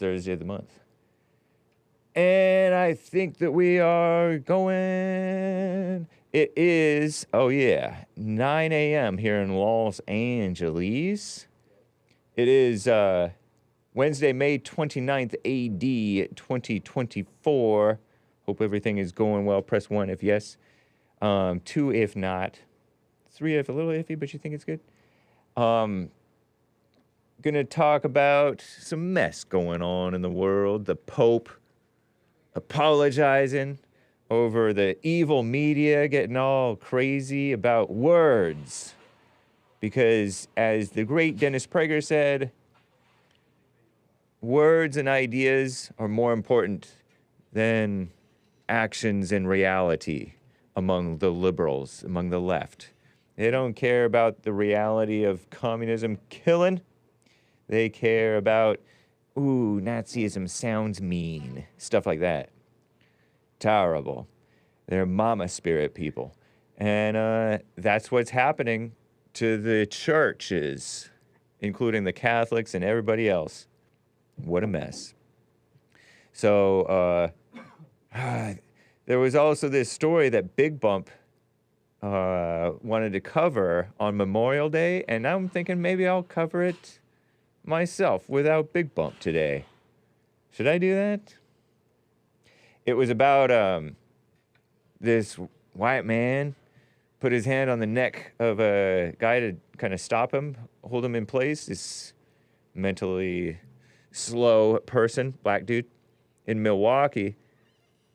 Thursday of the month. And I think that we are going... It is, 9 a.m. here in Los Angeles. It is Wednesday, May 29th, AD 2024. Hope everything is going well. Press 1 if yes. 2 if not. 3 if a little iffy, but you think it's good. Gonna talk about some mess going on in the world. The Pope apologizing over the evil media getting all crazy about words. Because as the great Dennis Prager said, words and ideas are more important than actions and reality among the liberals, among the left. They don't care about the reality of communism killing. They care about, ooh, Nazism sounds mean. Stuff like that. Terrible. They're mama spirit people. And that's what's happening to the churches, including the Catholics and everybody else. What a mess. So, there was also this story that Big Bump wanted to cover on Memorial Day, and now I'm thinking maybe I'll cover it myself without Big Bump today. Should I do that? It was about this white man put his hand on the neck of a guy to kind of stop him, hold him in place. This mentally slow person, black dude, in Milwaukee.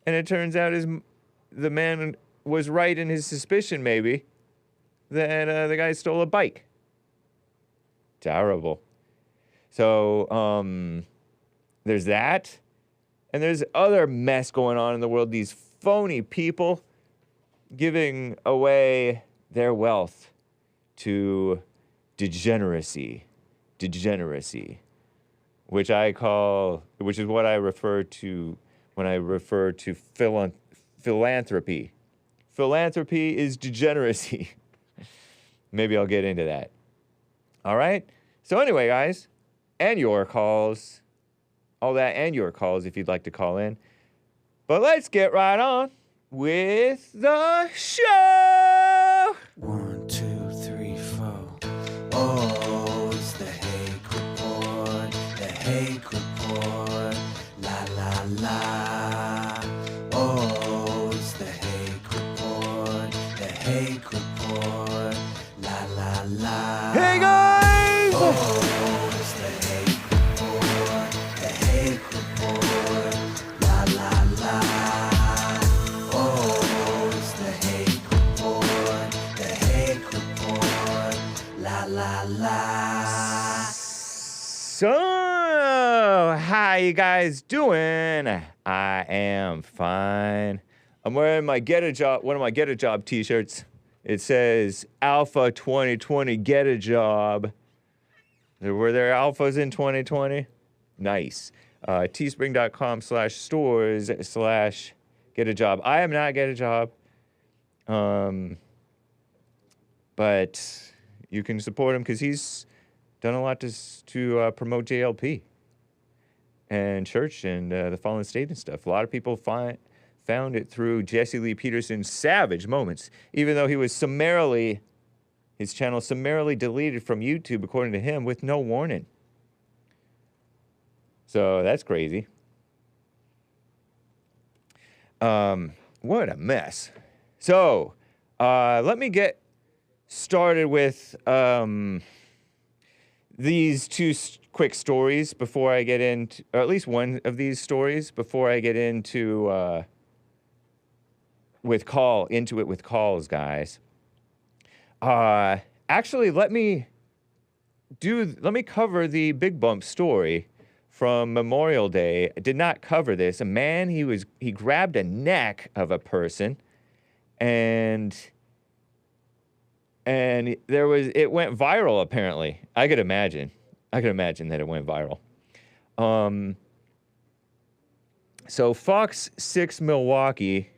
And it turns out the man was right in his suspicion, maybe, that the guy stole a bike. Terrible. So, there's that. And there's other mess going on in the world. These phony people giving away their wealth to degeneracy, which is what I refer to when I refer to philanthropy. Philanthropy is degeneracy. Maybe I'll get into that. All right? So anyway, guys, and your calls, all that and your calls if you'd like to call in. But let's get right on with the show. 1, 2, 3, 4. Oh, it's the Hake Report. The Hake Report. La la la. Oh, it's the Hake Report. The Hake Report. La la la. Hey guys! Oh, it's the Hake Report. The Hake Report. La la la. La la. So, how you guys doing? I am fine. I'm wearing my one of my Get a Job t-shirts. It says Alpha 2020 Get a Job. Were there alphas in 2020? Nice. teespring.com/stores/Get a Job. I am not Get a Job. But you can support him because he's done a lot to promote JLP and church and the fallen state and stuff. A lot of people found it through Jesse Lee Peterson's Savage Moments, even though he was his channel summarily deleted from YouTube, according to him, with no warning. So that's crazy. What a mess. So, let me get started with these two quick stories before I get into, or at least one of these stories before I get into with calls, guys. Actually, let me cover the Big Bump story from Memorial Day. I did not cover this. A man, he grabbed a neck of a person, and it went viral, apparently. I could imagine that it went viral. So Fox 6 Milwaukee,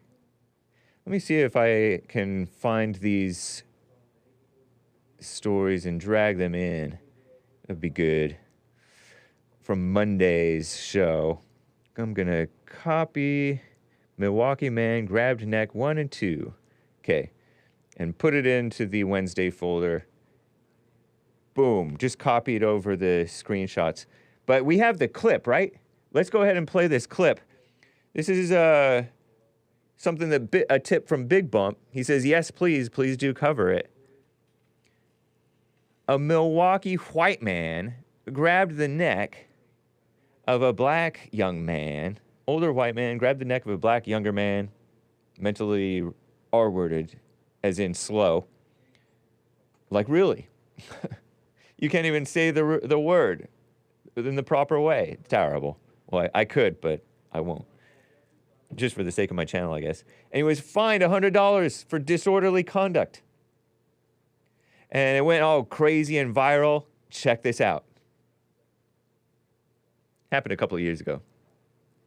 let me see if I can find these stories and drag them in. That'd be good. from Monday's show. I'm going to copy Milwaukee man grabbed neck 1 and 2. Okay. And put it into the Wednesday folder. Boom. Just copy it over the screenshots. But we have the clip, right? Let's go ahead and play this clip. This is something that a tip from Big Bump. He says, yes, please do cover it. A Milwaukee white man grabbed the neck of a black young man, older white man, grabbed the neck of a black younger man, mentally R-worded, as in slow. Like, really? You can't even say the word in the proper way. It's terrible. Well, I could, but I won't. Just for the sake of my channel, I guess. And he was fined $100 for disorderly conduct. And it went all crazy and viral. Check this out. Happened a couple of years ago.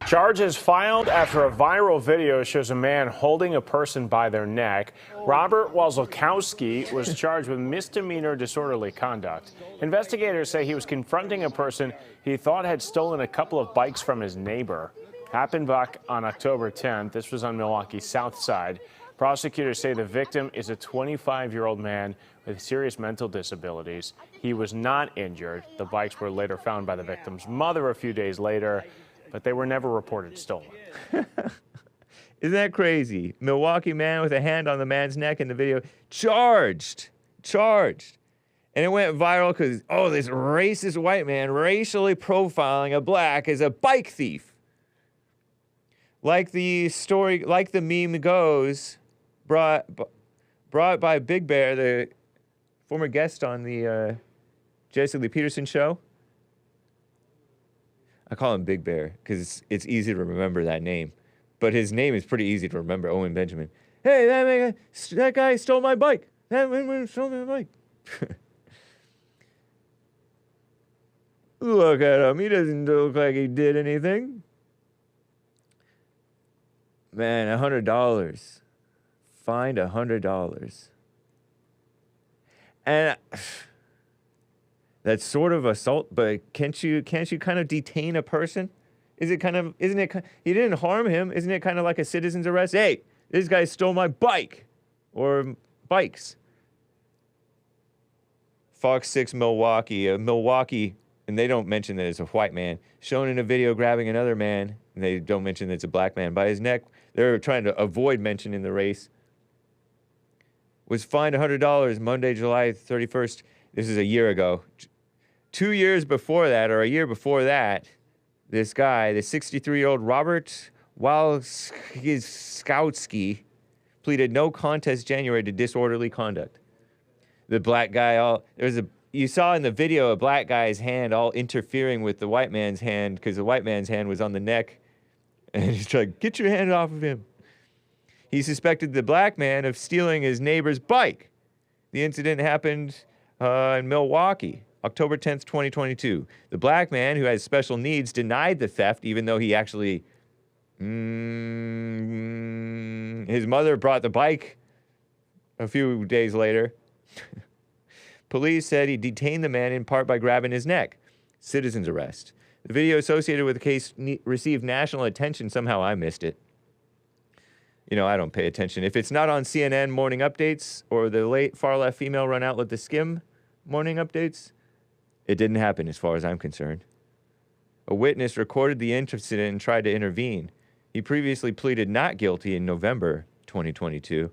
Charges filed after a viral video shows a man holding a person by their neck. Robert Wazlkowski was charged with misdemeanor disorderly conduct. Investigators say he was confronting a person he thought had stolen a couple of bikes from his neighbor. Happened back on October 10th. This was on Milwaukee's south side. Prosecutors say the victim is a 25-year-old man with serious mental disabilities. He was not injured. The bikes were later found by the victim's mother a few days later, but they were never reported stolen. Isn't that crazy? Milwaukee man with a hand on the man's neck in the video. Charged. And it went viral because, this racist white man racially profiling a black as a bike thief. Like the story, like the meme goes, brought by Big Bear, the former guest on the Jesse Lee Peterson show. I call him Big Bear because it's easy to remember that name. But his name is pretty easy to remember, Owen Benjamin. Hey, that guy stole my bike. That man stole my bike. Look at him. He doesn't look like he did anything. Man, $100. Fined $100. And that's sort of assault, but can't you kind of detain a person? He didn't harm him. Isn't it kind of like a citizen's arrest? Hey, this guy stole my bike or bikes. Fox 6 Milwaukee, and they don't mention that it's a white man, shown in a video grabbing another man, and they don't mention that it's a black man by his neck. They're trying to avoid mentioning the race. Was fined $100 Monday, July 31st. This is a year ago. 2 years before that, or a year before that, this guy, the 63-year-old Robert Wazlkowski, pleaded no contest January to disorderly conduct. The black guy, you saw in the video a black guy's hand all interfering with the white man's hand because the white man's hand was on the neck. And he's like, get your hand off of him. He suspected the black man of stealing his neighbor's bike. The incident happened in Milwaukee, October 10th, 2022. The black man, who has special needs, denied the theft, even though he actually... his mother brought the bike a few days later. Police said he detained the man in part by grabbing his neck. Citizen's arrest. The video associated with the case received national attention. Somehow I missed it. You know, I don't pay attention. If it's not on CNN morning updates or the far-left female run outlet, The Skim morning updates, it didn't happen as far as I'm concerned. A witness recorded the incident and tried to intervene. He previously pleaded not guilty in November 2022,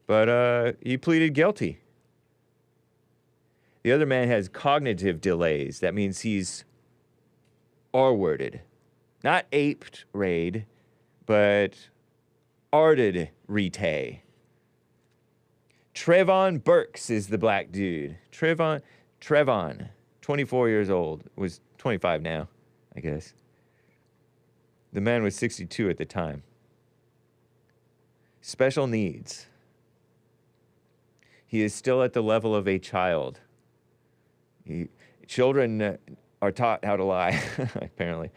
but he pleaded guilty. The other man has cognitive delays. That means he's R-worded. Not aped raid, but arted rete. Trevon Burks is the black dude. Trevon, 24 years old, was 25 now, I guess. The man was 62 at the time. Special needs. He is still at the level of a child. Children are taught how to lie, apparently.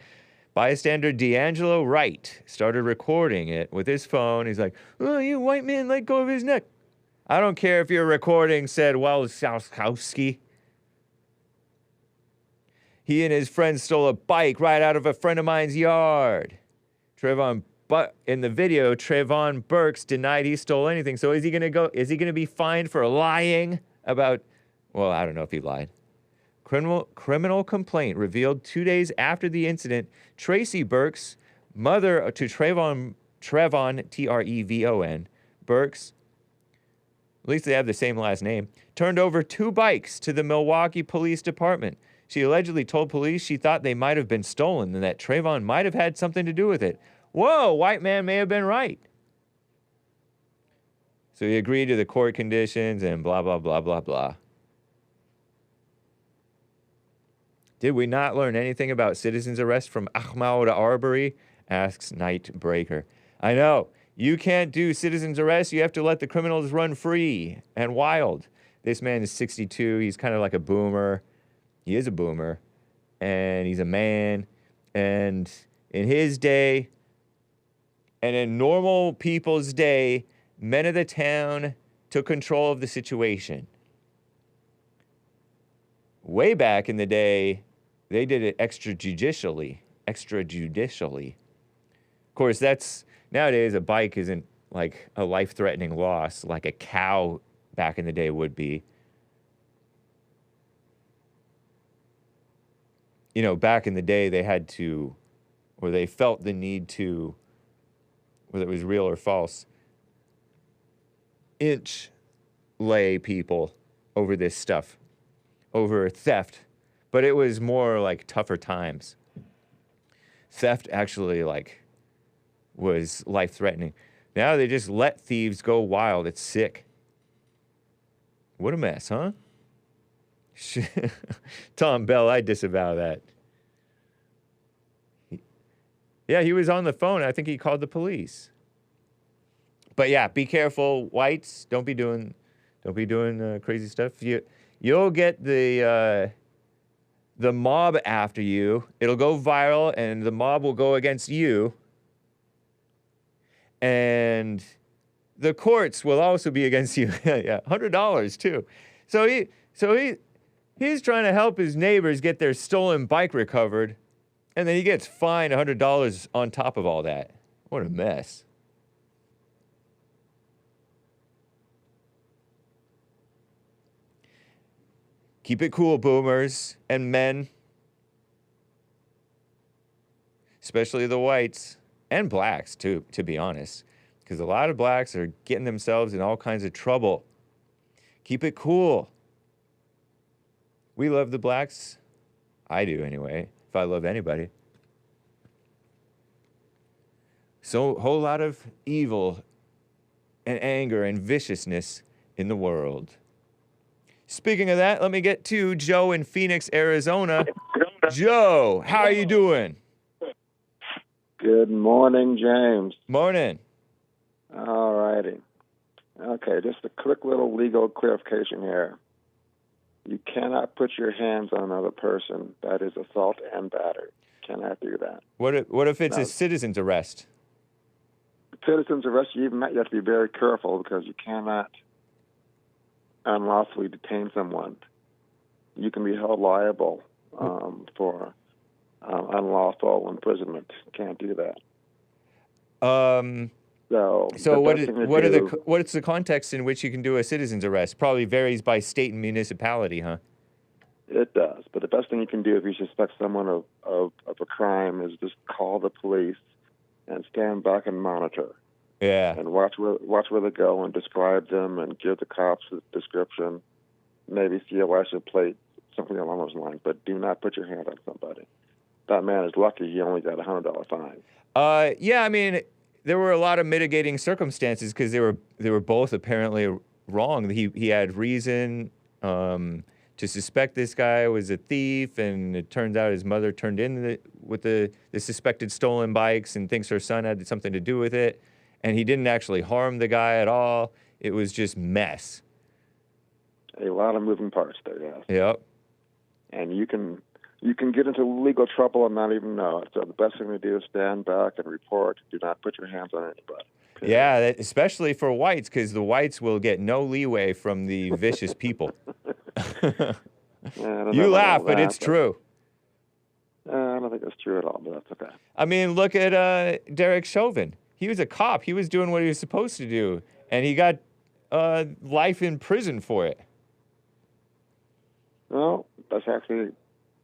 Bystander D'Angelo Wright started recording it with his phone. He's like, oh, you white man, let go of his neck. I don't care if you're recording, said Wazlkowski. He and his friend stole a bike right out of a friend of mine's yard. But in the video, Trayvon Burks denied he stole anything. So is he gonna be fined for lying about, well, I don't know if he lied. Criminal complaint revealed 2 days after the incident, Tracy Burks, mother to Trevon, Trevon, Burks, at least they have the same last name, turned over 2 bikes to the Milwaukee Police Department. She allegedly told police she thought they might have been stolen and that Trayvon might have had something to do with it. Whoa, white man may have been right. So he agreed to the court conditions and blah, blah, blah, blah, blah. Did we not learn anything about citizen's arrest from Ahmaud Arbery? Asks Nightbreaker. I know. You can't do citizen's arrest. You have to let the criminals run free and wild. This man is 62. He's kind of like a boomer. He is a boomer. And he's a man. And in his day, and in normal people's day, men of the town took control of the situation. Way back in the day, they did it extrajudicially. Of course, nowadays a bike isn't like a life-threatening loss like a cow back in the day would be. You know, back in the day they had to, or they felt the need to, whether it was real or false, inch lay people over this stuff, over theft. But it was more like tougher times. Theft actually was life-threatening. Now they just let thieves go wild. It's sick. What a mess, huh? Tom Bell, I disavow that. Yeah, he was on the phone. I think he called the police. But yeah, be careful, whites. Don't be doing crazy stuff. You'll get the mob after you. It'll go viral, and the mob will go against you. And the courts will also be against you. Yeah, $100 too. So he's trying to help his neighbors get their stolen bike recovered, and then he gets fined $100 on top of all that. What a mess. Keep it cool, boomers and men. Especially the whites and blacks, too, to be honest. Because a lot of blacks are getting themselves in all kinds of trouble. Keep it cool. We love the blacks. I do, anyway, if I love anybody. So, a whole lot of evil and anger and viciousness in the world. Speaking of that, let me get to Joe in Phoenix, Arizona. Joe, how are you doing? Good morning, James. Morning. All righty. Okay, just a quick little legal clarification here. You cannot put your hands on another person. That is assault and battery. Cannot do that. What if it's a citizen's arrest? Citizen's arrest, you have to be very careful because you cannot unlawfully detain someone. You can be held liable for unlawful imprisonment. Can't do that. So what's the context in which you can do a citizen's arrest? Probably varies by state and municipality, huh? It does, but the best thing you can do if you suspect someone of a crime is just call the police and stand back and monitor. Yeah. And watch where they go and describe them and give the cops a description, maybe see a license plate, something along those lines. But do not put your hand on somebody. That man is lucky he only got a $100 fine. Yeah, I mean, there were a lot of mitigating circumstances because they were both apparently wrong. He had reason to suspect this guy was a thief, and it turns out his mother turned in with the suspected stolen bikes and thinks her son had something to do with it. And he didn't actually harm the guy at all. It was just mess. A lot of moving parts there, yes. Yep. And you can get into legal trouble and not even know it. So the best thing to do is stand back and report. Do not put your hands on anybody. Period. Yeah, especially for whites, because the whites will get no leeway from the vicious people. Yeah, you laugh, but it's true. I don't think that's true at all, but that's okay. I mean, look at Derek Chauvin. He was a cop. He was doing what he was supposed to do, and he got life in prison for it. Well, that's actually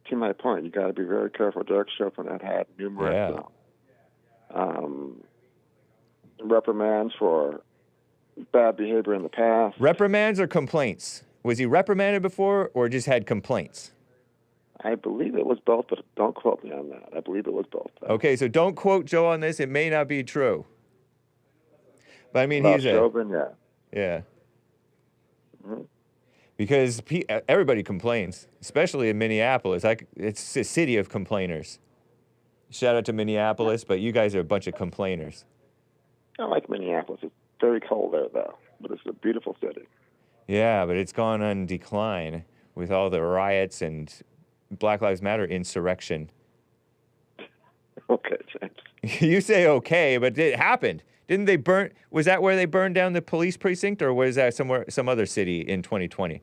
to my point. You got to be very careful. Derek Chauvin had numerous reprimands for bad behavior in the past. Reprimands or complaints? Was he reprimanded before or just had complaints? I believe it was both, but don't quote me on that. I believe it was both. Okay, so don't quote Joe on this. It may not be true. But I mean, he's Chauvin, yeah. Yeah. Mm-hmm. Because everybody complains, especially in Minneapolis. It's a city of complainers. Shout out to Minneapolis, but you guys are a bunch of complainers. I like Minneapolis. It's very cold there, though, but it's a beautiful city. Yeah, but it's gone on decline with all the riots and Black Lives Matter insurrection. Okay, James. You say okay, but it happened. Didn't they burn? Was that where they burned down the police precinct, or was that some other city in 2020?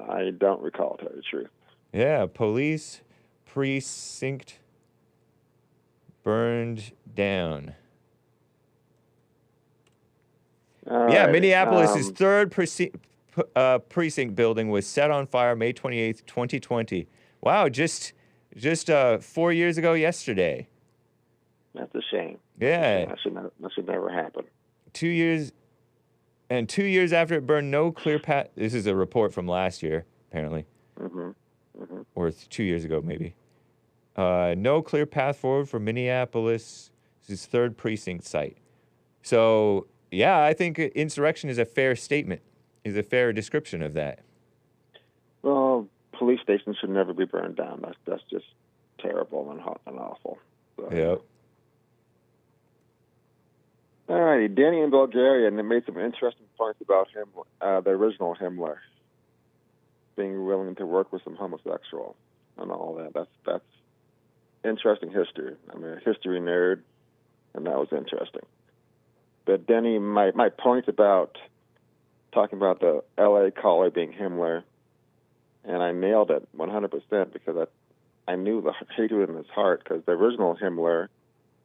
I don't recall, to tell you the truth. Yeah, police precinct burned down. Yeah, Minneapolis' third precinct building was set on fire May 28th, 2020. Wow, just 4 years ago yesterday. That's a shame. Yeah. That should never happen. 2 years, and 2 years after it burned, no clear path. This is a report from last year, apparently. Mm-hmm. Mm-hmm. Or 2 years ago, maybe. No clear path forward for Minneapolis' third precinct site. So, yeah, I think insurrection is a fair statement, is a fair description of that. Well, police stations should never be burned down. That's just terrible and awful. So. Yep. All righty, Danny in Bulgaria, and they made some interesting points about him, the original Himmler, being willing to work with some homosexual and all that. That's interesting history. I'm a history nerd, and that was interesting. But Denny, my point about talking about the L.A. caller being Himmler, and I nailed it 100% because I knew the hatred in his heart, because the original Himmler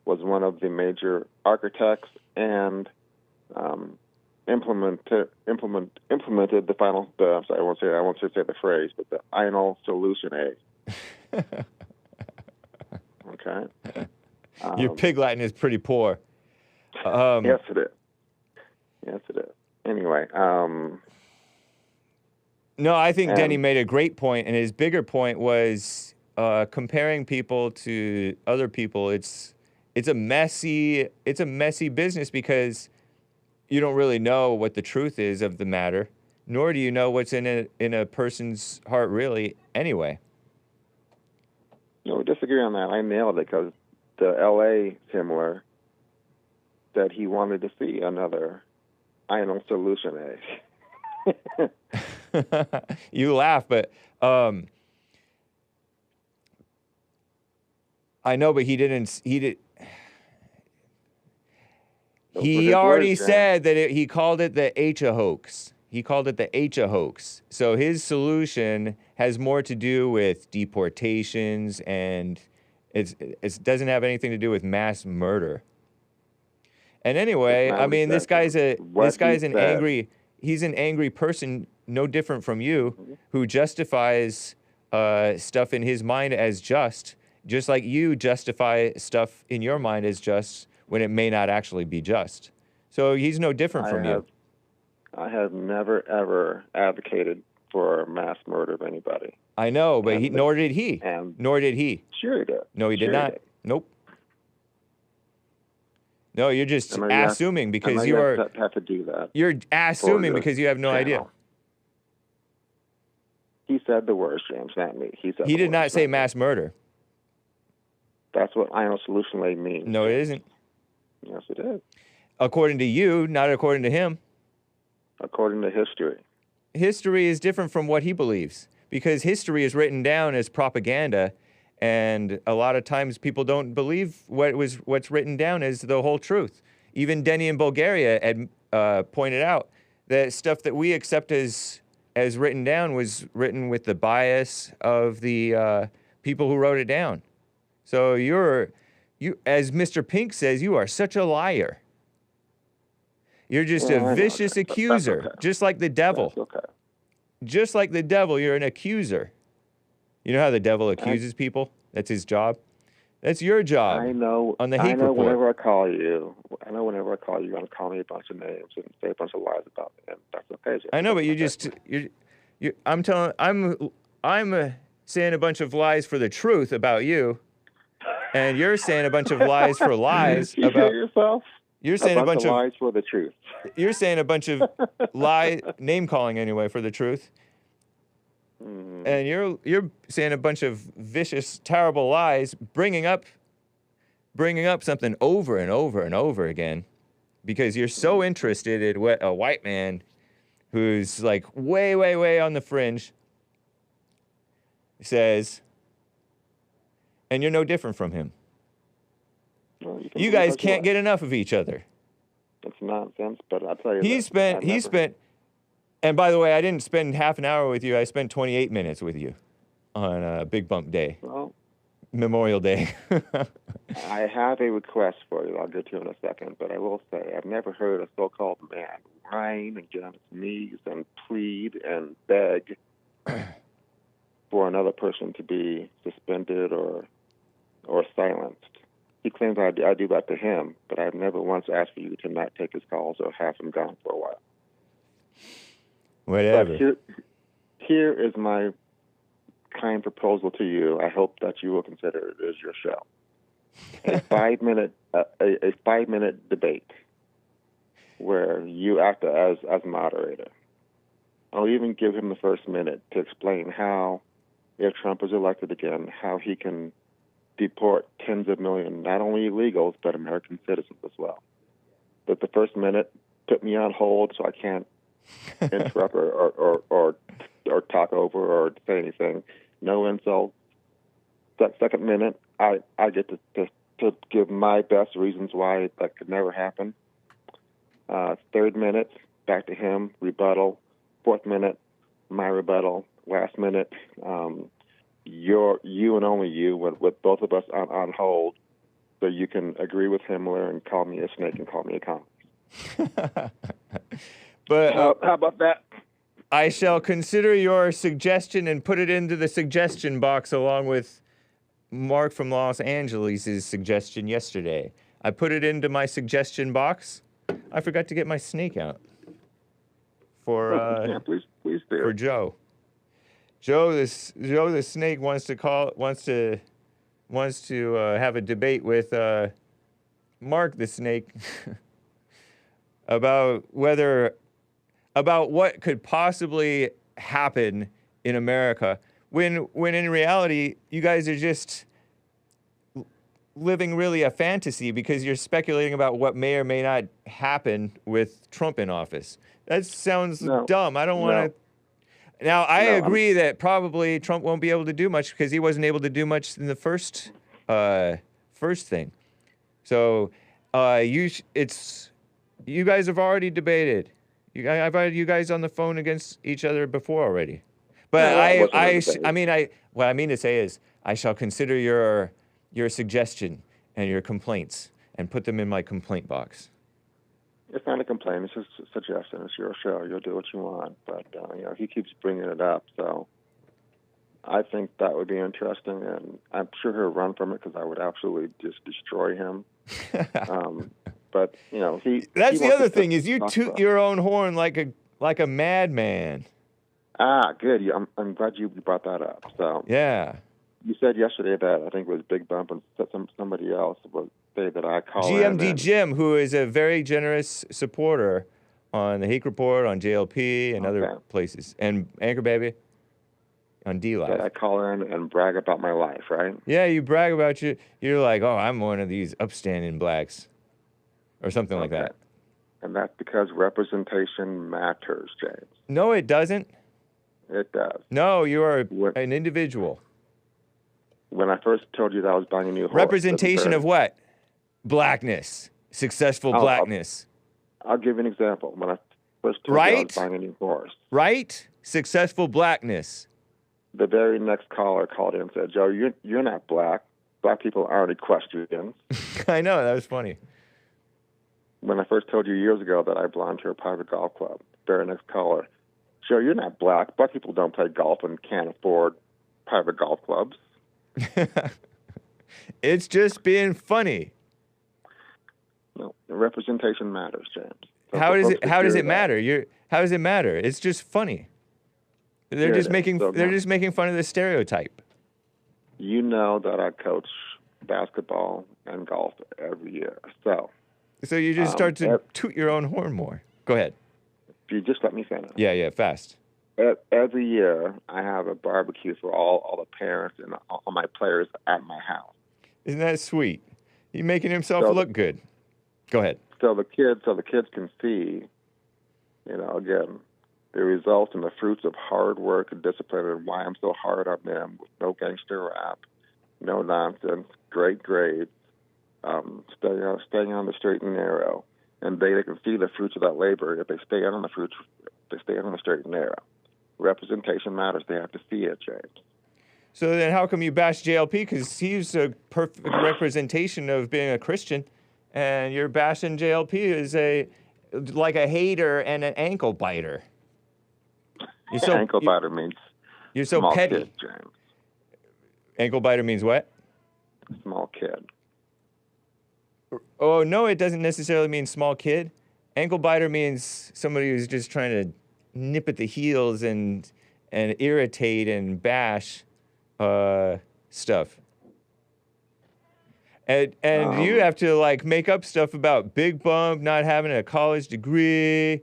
was one of the major architects and implemented the final. I'm sorry, I won't say the phrase, but the final solution A. Okay. Your pig Latin is pretty poor. Yes, it is. Yes, it is. Anyway. No, I think Denny made a great point, and his bigger point was comparing people to other people. It's a messy business because you don't really know what the truth is of the matter, nor do you know what's in a person's heart really anyway. No, disagree on that. I nailed it because the L.A. Himmler said he wanted to see another final solution A. You laugh, but I know, but he didn't. He already said that he called it the HA hoax. He called it the HA hoax. So his solution has more to do with deportations, and it doesn't have anything to do with mass murder. And anyway, I mean, this guy's an angry person, no different from you, who justifies stuff in his mind as just like you justify stuff in your mind as just when it may not actually be just. So he's no different from you. I have never, ever advocated for mass murder of anybody. I know, but nor did he. Nor did he. Sure he did. No, he did not. Nope. No, you're just assuming because you have to do that. You're assuming because you have no idea. He said the words, James, not me. He did not say mass murder. That's what final solution A means. No, it isn't. Yes, it is. According to you, not according to him. According to history. History is different from what he believes because history is written down as propaganda, and a lot of times people don't believe what's written down as the whole truth. Even Denny in Bulgaria had pointed out that stuff that we accept as as written down, was written with the bias of the people who wrote it down. So you, as Mr. Pink says, you are such a liar. You're just a vicious accuser, okay. just like the devil. That's okay. Just like the devil, you're an accuser. You know how the devil accuses people? That's his job. That's your job. I know. On the Hake report. Whenever I call you, you're going to call me a bunch of names and say a bunch of lies about me, and that's okay. I know, but I'm saying a bunch of lies for the truth about you, and you're saying a bunch of lies for lies you about hear yourself. You're saying a bunch of lies for the truth. You're saying a bunch of name calling anyway for the truth. And you're saying a bunch of vicious, terrible lies, bringing up something over and over and over again, because you're so interested in what a white man who's like way, way, way on the fringe says, and you're no different from him. Well, you guys can't get enough of each other. That's nonsense, but I'll tell you. He spent. And by the way, I didn't spend half an hour with you. I spent 28 minutes with you on Big Bump Day, Memorial Day. I have a request for you. I'll get to in a second, but I will say I've never heard a so-called man whine and get on his knees and plead and beg for another person to be suspended or silenced. He claims I do that to him, but I've never once asked for you to not take his calls or have him gone for a while. Whatever. But here is my kind proposal to you. I hope that you will consider it as your show. A 5-minute debate where you act as moderator. I'll even give him the first minute to explain how, if Trump is elected again, how he can deport tens of millions, not only illegals, but American citizens as well. But the first minute, put me on hold so I can't interrupt or talk over or say anything. No insults. That second minute, I get to give my best reasons why that could never happen. Third minute, back to him, rebuttal. Fourth minute, my rebuttal. Last minute, you and only you, with both of us on hold, so you can agree with Himmler and call me a snake and call me a commie. But how about that? I shall consider your suggestion and put it into the suggestion box along with Mark from Los Angeles' suggestion yesterday. I put it into my suggestion box. I forgot to get my snake out for please do. For Joe. Joe the snake wants to have a debate with Mark the snake about what could possibly happen in America when in reality you guys are just living really a fantasy because you're speculating about what may or may not happen with Trump in office. That sounds dumb. I don't want to. Now, I agree that probably Trump won't be able to do much because he wasn't able to do much in the first thing. So you guys have already debated. I've had you guys on the phone against each other before already. But what I mean to say is I shall consider your suggestion and your complaints and put them in my complaint box. It's not a complaint. It's just a suggestion. It's your show. You'll do what you want. But he keeps bringing it up, so I think that would be interesting, and I'm sure he'll run from it because I would absolutely just destroy him. But That's the other thing is you toot your own horn like a madman. Ah, good. I'm glad you brought that up. So yeah, you said yesterday that I think it was Big Bump and somebody else would say that I call GMD Jim, who is a very generous supporter on the Hake Report, on JLP, and other places, and Anchor Baby on D-Live. That I call in and brag about my life, right? Yeah, you brag about you're like, oh, I'm one of these upstanding blacks, or something like that. And that's because representation matters, James. No, it doesn't. It does. No, you are an individual. When I first told you that I was buying a new horse. Representation of what? Blackness. Successful blackness. I'll give you an example. When I first told you I was buying a new horse. Right? successful blackness. The very next caller called in and said, Joe, you're not black. Black people aren't equestrians. I know, that was funny. When I first told you years ago that I belonged to a private golf club, very next caller, Joe, you're not black. Black people don't play golf and can't afford private golf clubs. It's just being funny. No, representation matters, James. So How for does folks it? to How does hear it that, matter? How does it matter? It's just funny. They're Here just it is. making. So They're now- just making fun of the stereotype. You know that I coach basketball and golf every year. So So you just start to ev- toot your own horn more. Go ahead. if you just let me finish. Yeah, fast. Every year I have a barbecue for all the parents and all my players at my house. Isn't that sweet? He's making himself So- look good. Go ahead. So the kids can see, again, the results and the fruits of hard work and discipline and why I'm so hard on them with no gangster rap, no nonsense, great grades, staying on the straight and narrow. And they can see the fruits of that labor if they stay on the straight and narrow. Representation matters. They have to see it, James. So then how come you bash JLP? Because he's a perfect representation of being a Christian. And you're bashing JLP as like a hater and an ankle biter. Ankle biter means You're so small petty. kid, James. Ankle biter means what? Small kid. Oh, no, it doesn't necessarily mean small kid. Ankle biter means somebody who's just trying to nip at the heels and irritate and bash stuff. And you have to like make up stuff about Big Bump not having a college degree,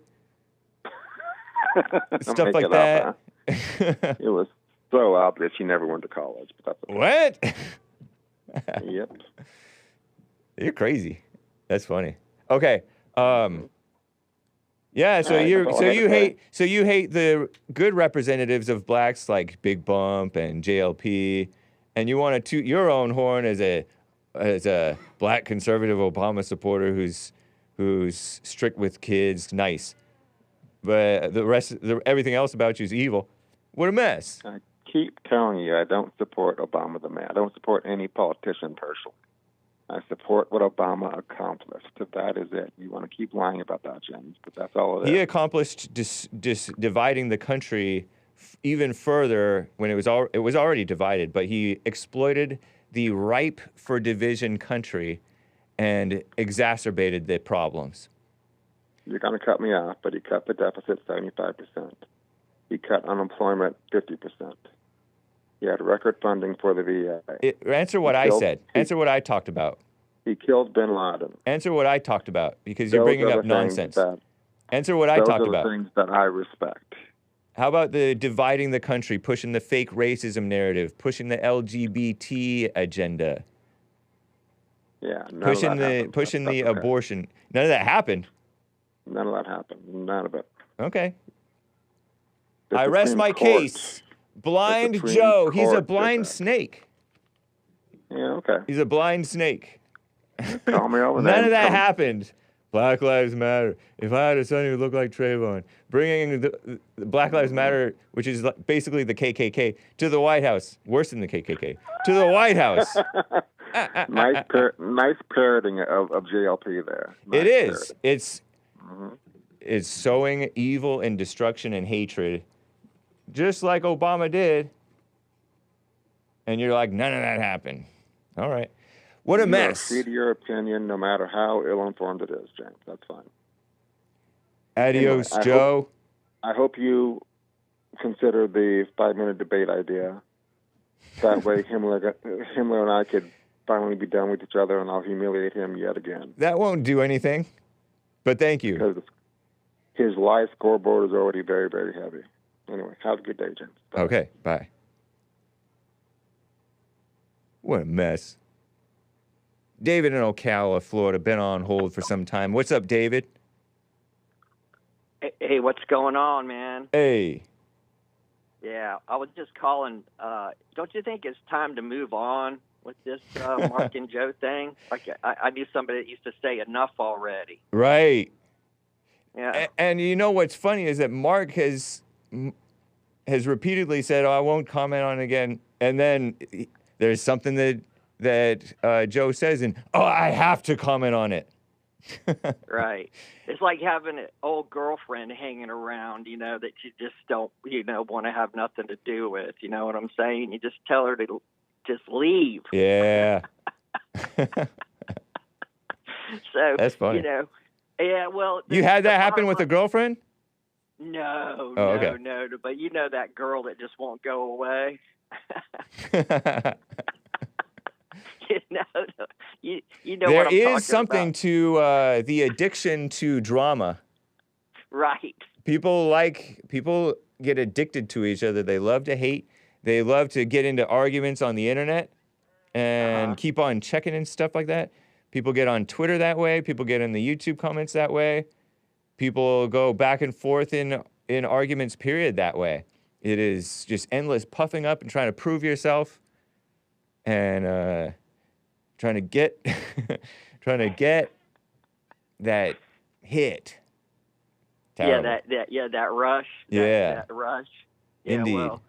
stuff like that. It was so obvious she never went to college. But that's okay. What? Yep. You're crazy. That's funny. Okay. Yeah. So All right, you that's all I had to say. you hate the good representatives of blacks like Big Bump and JLP, and you want to toot your own horn as a black conservative Obama supporter who's strict with kids, nice, but everything else about you is evil. What a mess. I keep telling you, I don't support Obama the man. I don't support any politician personally. I support what Obama accomplished. That is it. You want to keep lying about that, James, but that's all it is. He accomplished dividing the country even further when it was already divided, but he exploited the ripe for division country and exacerbated the problems. You're going to cut me off, but he cut the deficit 75%. He cut unemployment 50%. He had record funding for the VA. Answer what I said. Answer what I talked about. He killed bin Laden. Answer what I talked about, because you're Those bringing are up the things nonsense. that- Answer what I Those talked are the about. things that I respect. How about the dividing the country, pushing the fake racism narrative, pushing the LGBT agenda, Yeah, none pushing of that happened. pushing the That's okay. abortion? None of that happened. None of that happened. None of it. Okay. The I rest Supreme my Court- case. Blind Supreme Joe. He's a Court did blind that. snake. Yeah, okay. He's a blind snake. Call me all the None names. of that Call- happened. Black Lives Matter. If I had a son who looked like Trayvon, bringing the Black Lives Matter, which is basically the KKK, to the White House. Worse than the KKK. To the White House. nice parroting of JLP there. Nice It is. parroting. It's sowing evil and destruction and hatred, just like Obama did. And you're like, none of that happened. All right. What a You are mess. free to your opinion, no matter how ill-informed it is, James. That's fine. Adios, Anyway, Joe. I hope you consider the 5-minute debate idea. That way, Himmler and I could finally be done with each other, and I'll humiliate him yet again. That won't do anything. But thank you. Because his live scoreboard is already very, very heavy. Anyway, have a good day, James. Bye. Okay, bye. What a mess. David in Ocala, Florida, been on hold for some time. What's up, David? Hey, what's going on, man? Hey. Yeah, I was just calling. Don't you think it's time to move on with this Mark and Joe thing? Like, I knew somebody that used to say enough already. Right. Yeah. And you know what's funny is that Mark has has repeatedly said, "Oh, I won't comment on it again," and then there's something that Joe says, and I have to comment on it. Right. It's like having an old girlfriend hanging around, that you just don't, want to have nothing to do with. You know what I'm saying? You just tell her to just leave. Yeah. So that's funny. Yeah. Well, you had that happen with a girlfriend? No, okay. no. But that girl that just won't go away. You know there what I'm talking is something about. to the addiction to drama. Right. People get addicted to each other. They love to hate. They love to get into arguments on the internet and keep on checking and stuff like that. People get on Twitter that way. People get in the YouTube comments that way. People go back and forth in arguments, period, that way. It is just endless puffing up and trying to prove yourself and trying to get that hit. Terrible. Yeah, that rush. That rush. Yeah, Indeed. Well,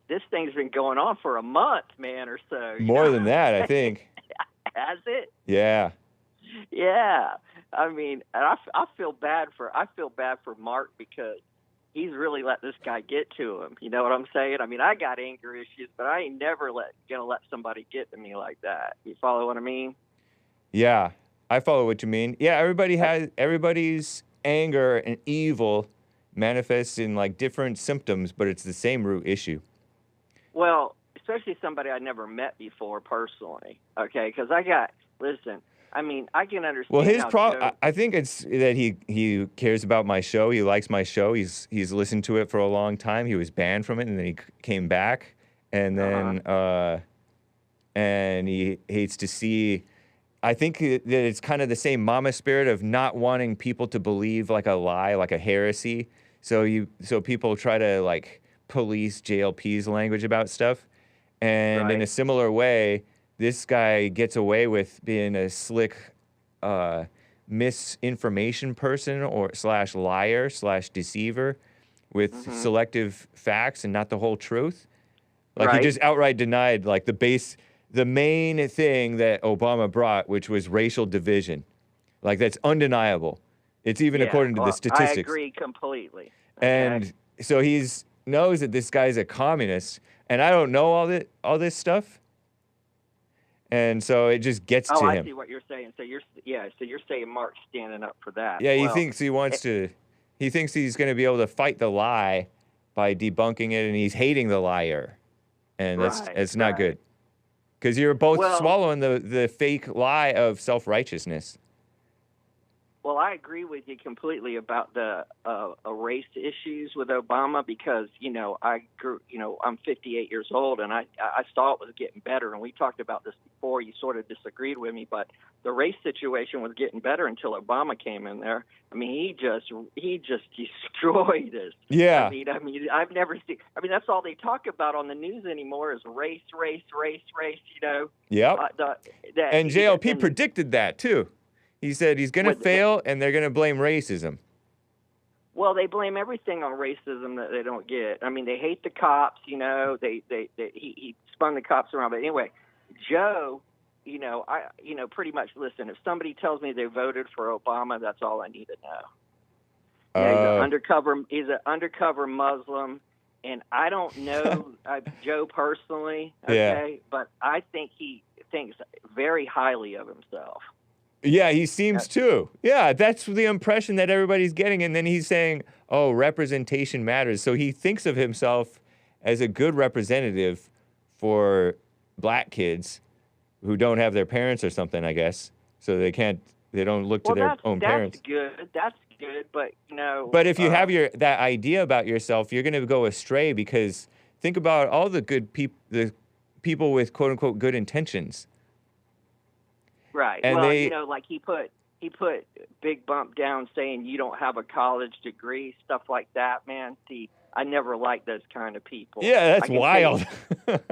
this thing's been going on for a month, man, or so. More than that, I think. Has it? Yeah. Yeah. I mean, and I feel bad for Mark because he's really let this guy get to him. You know what I'm saying? I mean, I got anger issues, but I ain't never gonna let somebody get to me like that. You follow what I mean? Yeah, I follow what you mean. Yeah, everybody's anger and evil manifests in like different symptoms, but it's the same root issue. Well, especially somebody I never met before personally. Okay, because listen. I mean, I can understand. Well, his problem, I think it's that he cares about my show. He likes my show. He's listened to it for a long time. He was banned from it, and then he came back, and then and he hates to see. I think that it's kind of the same mama spirit of not wanting people to believe like a lie, like a heresy. So people try to like police JLP's language about stuff, and in a similar way. This guy gets away with being a slick misinformation person or / liar / deceiver with selective facts and not the whole truth. Like he just outright denied like the main thing that Obama brought, which was racial division. Like that's undeniable. It's even according to the statistics. I agree completely. Okay. And so knows that this guy's a communist, and I don't know all this stuff. And so it just gets to him. Oh, I see what you're saying. So you're saying Mark's standing up for that. Yeah, he thinks he thinks he's going to be able to fight the lie by debunking it, and he's hating the liar. And that's not good. Because you're both swallowing the fake lie of self-righteousness. Well, I agree with you completely about the race issues with Obama because, I'm 58 years old and I saw it was getting better. And we talked about this before. You sort of disagreed with me, but the race situation was getting better until Obama came in there. I mean, he just destroyed us. Yeah. I mean, I've never seen. I mean, that's all they talk about on the news anymore is race. Yep. And JLP predicted that too. He said he's going to fail, and they're going to blame racism. Well, they blame everything on racism that they don't get. I mean, they hate the cops. He spun the cops around. But anyway, Joe, pretty much. Listen, if somebody tells me they voted for Obama, that's all I need to know. He's an undercover Muslim, and I don't know Joe personally. Okay, but I think he thinks very highly of himself. Yeah, he seems to. Yeah, that's the impression that everybody's getting. And then he's saying, oh, representation matters. So he thinks of himself as a good representative for black kids who don't have their parents or something, I guess. So they don't look to their own parents. That's good, but But if you have that idea about yourself, you're going to go astray because think about all the good the people with quote unquote good intentions. Right. And like he put Big Bump down saying you don't have a college degree, stuff like that, man. See, I never liked those kind of people. Yeah, that's wild.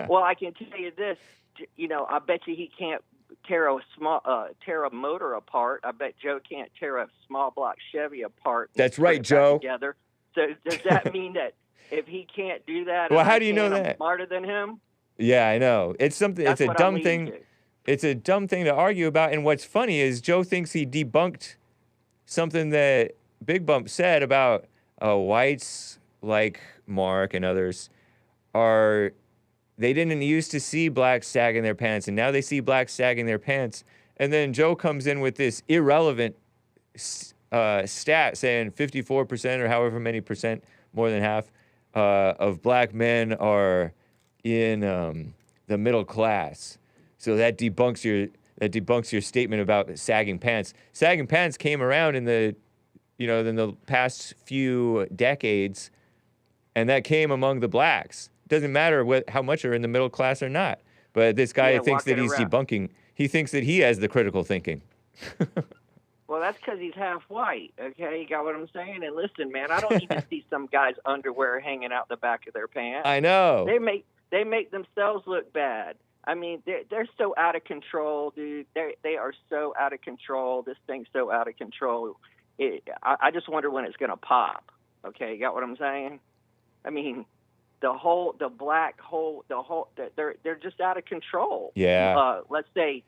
Well, I can tell you this, I bet you he can't tear a motor apart. I bet Joe can't tear a small block Chevy apart. That's right, Joe. Together. So does that mean that if he can't do that, Well, and how I do you know can, I'm that? smarter than him? Yeah, I know. It's something. That's It's a what I'm dumb leading thing. to. It's a dumb thing to argue about. And what's funny is Joe thinks he debunked something that Big Bump said about whites like Mark and others they didn't used to see blacks sagging their pants, and now they see blacks sagging their pants. And then Joe comes in with this irrelevant stat saying 54% or however many percent, more than half, of black men are in the middle class. So that debunks your statement about sagging pants. Sagging pants came around in the past few decades, and that came among the blacks. It doesn't matter how much are in the middle class or not. But this guy thinks that he's debunking. He thinks that he has the critical thinking. Well, that's because he's half white, okay? You got what I'm saying? And listen, man, I don't even see some guys' underwear hanging out the back of their pants. I know. They make themselves look bad. I mean, they're so out of control, dude. They are so out of control. This thing's so out of control. I just wonder when it's going to pop, okay? You got what I'm saying? I mean, they're just out of control. Yeah. Let's say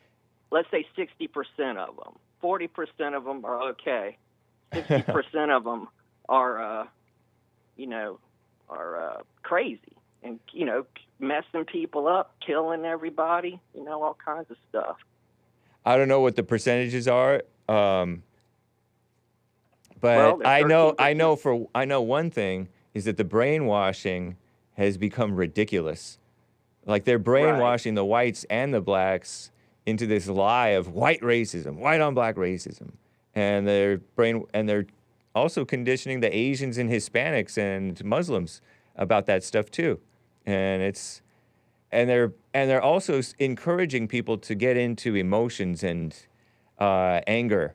60% of them. 40% of them are okay. 60% of them are crazy and, messing people up, killing everybody, all kinds of stuff. I don't know what the percentages are, but I know one thing is that the brainwashing has become ridiculous. Like they're brainwashing the whites and the blacks into this lie of white racism, white on black racism, and they're also conditioning the Asians and Hispanics and Muslims about that stuff too, and they're also encouraging people to get into emotions and anger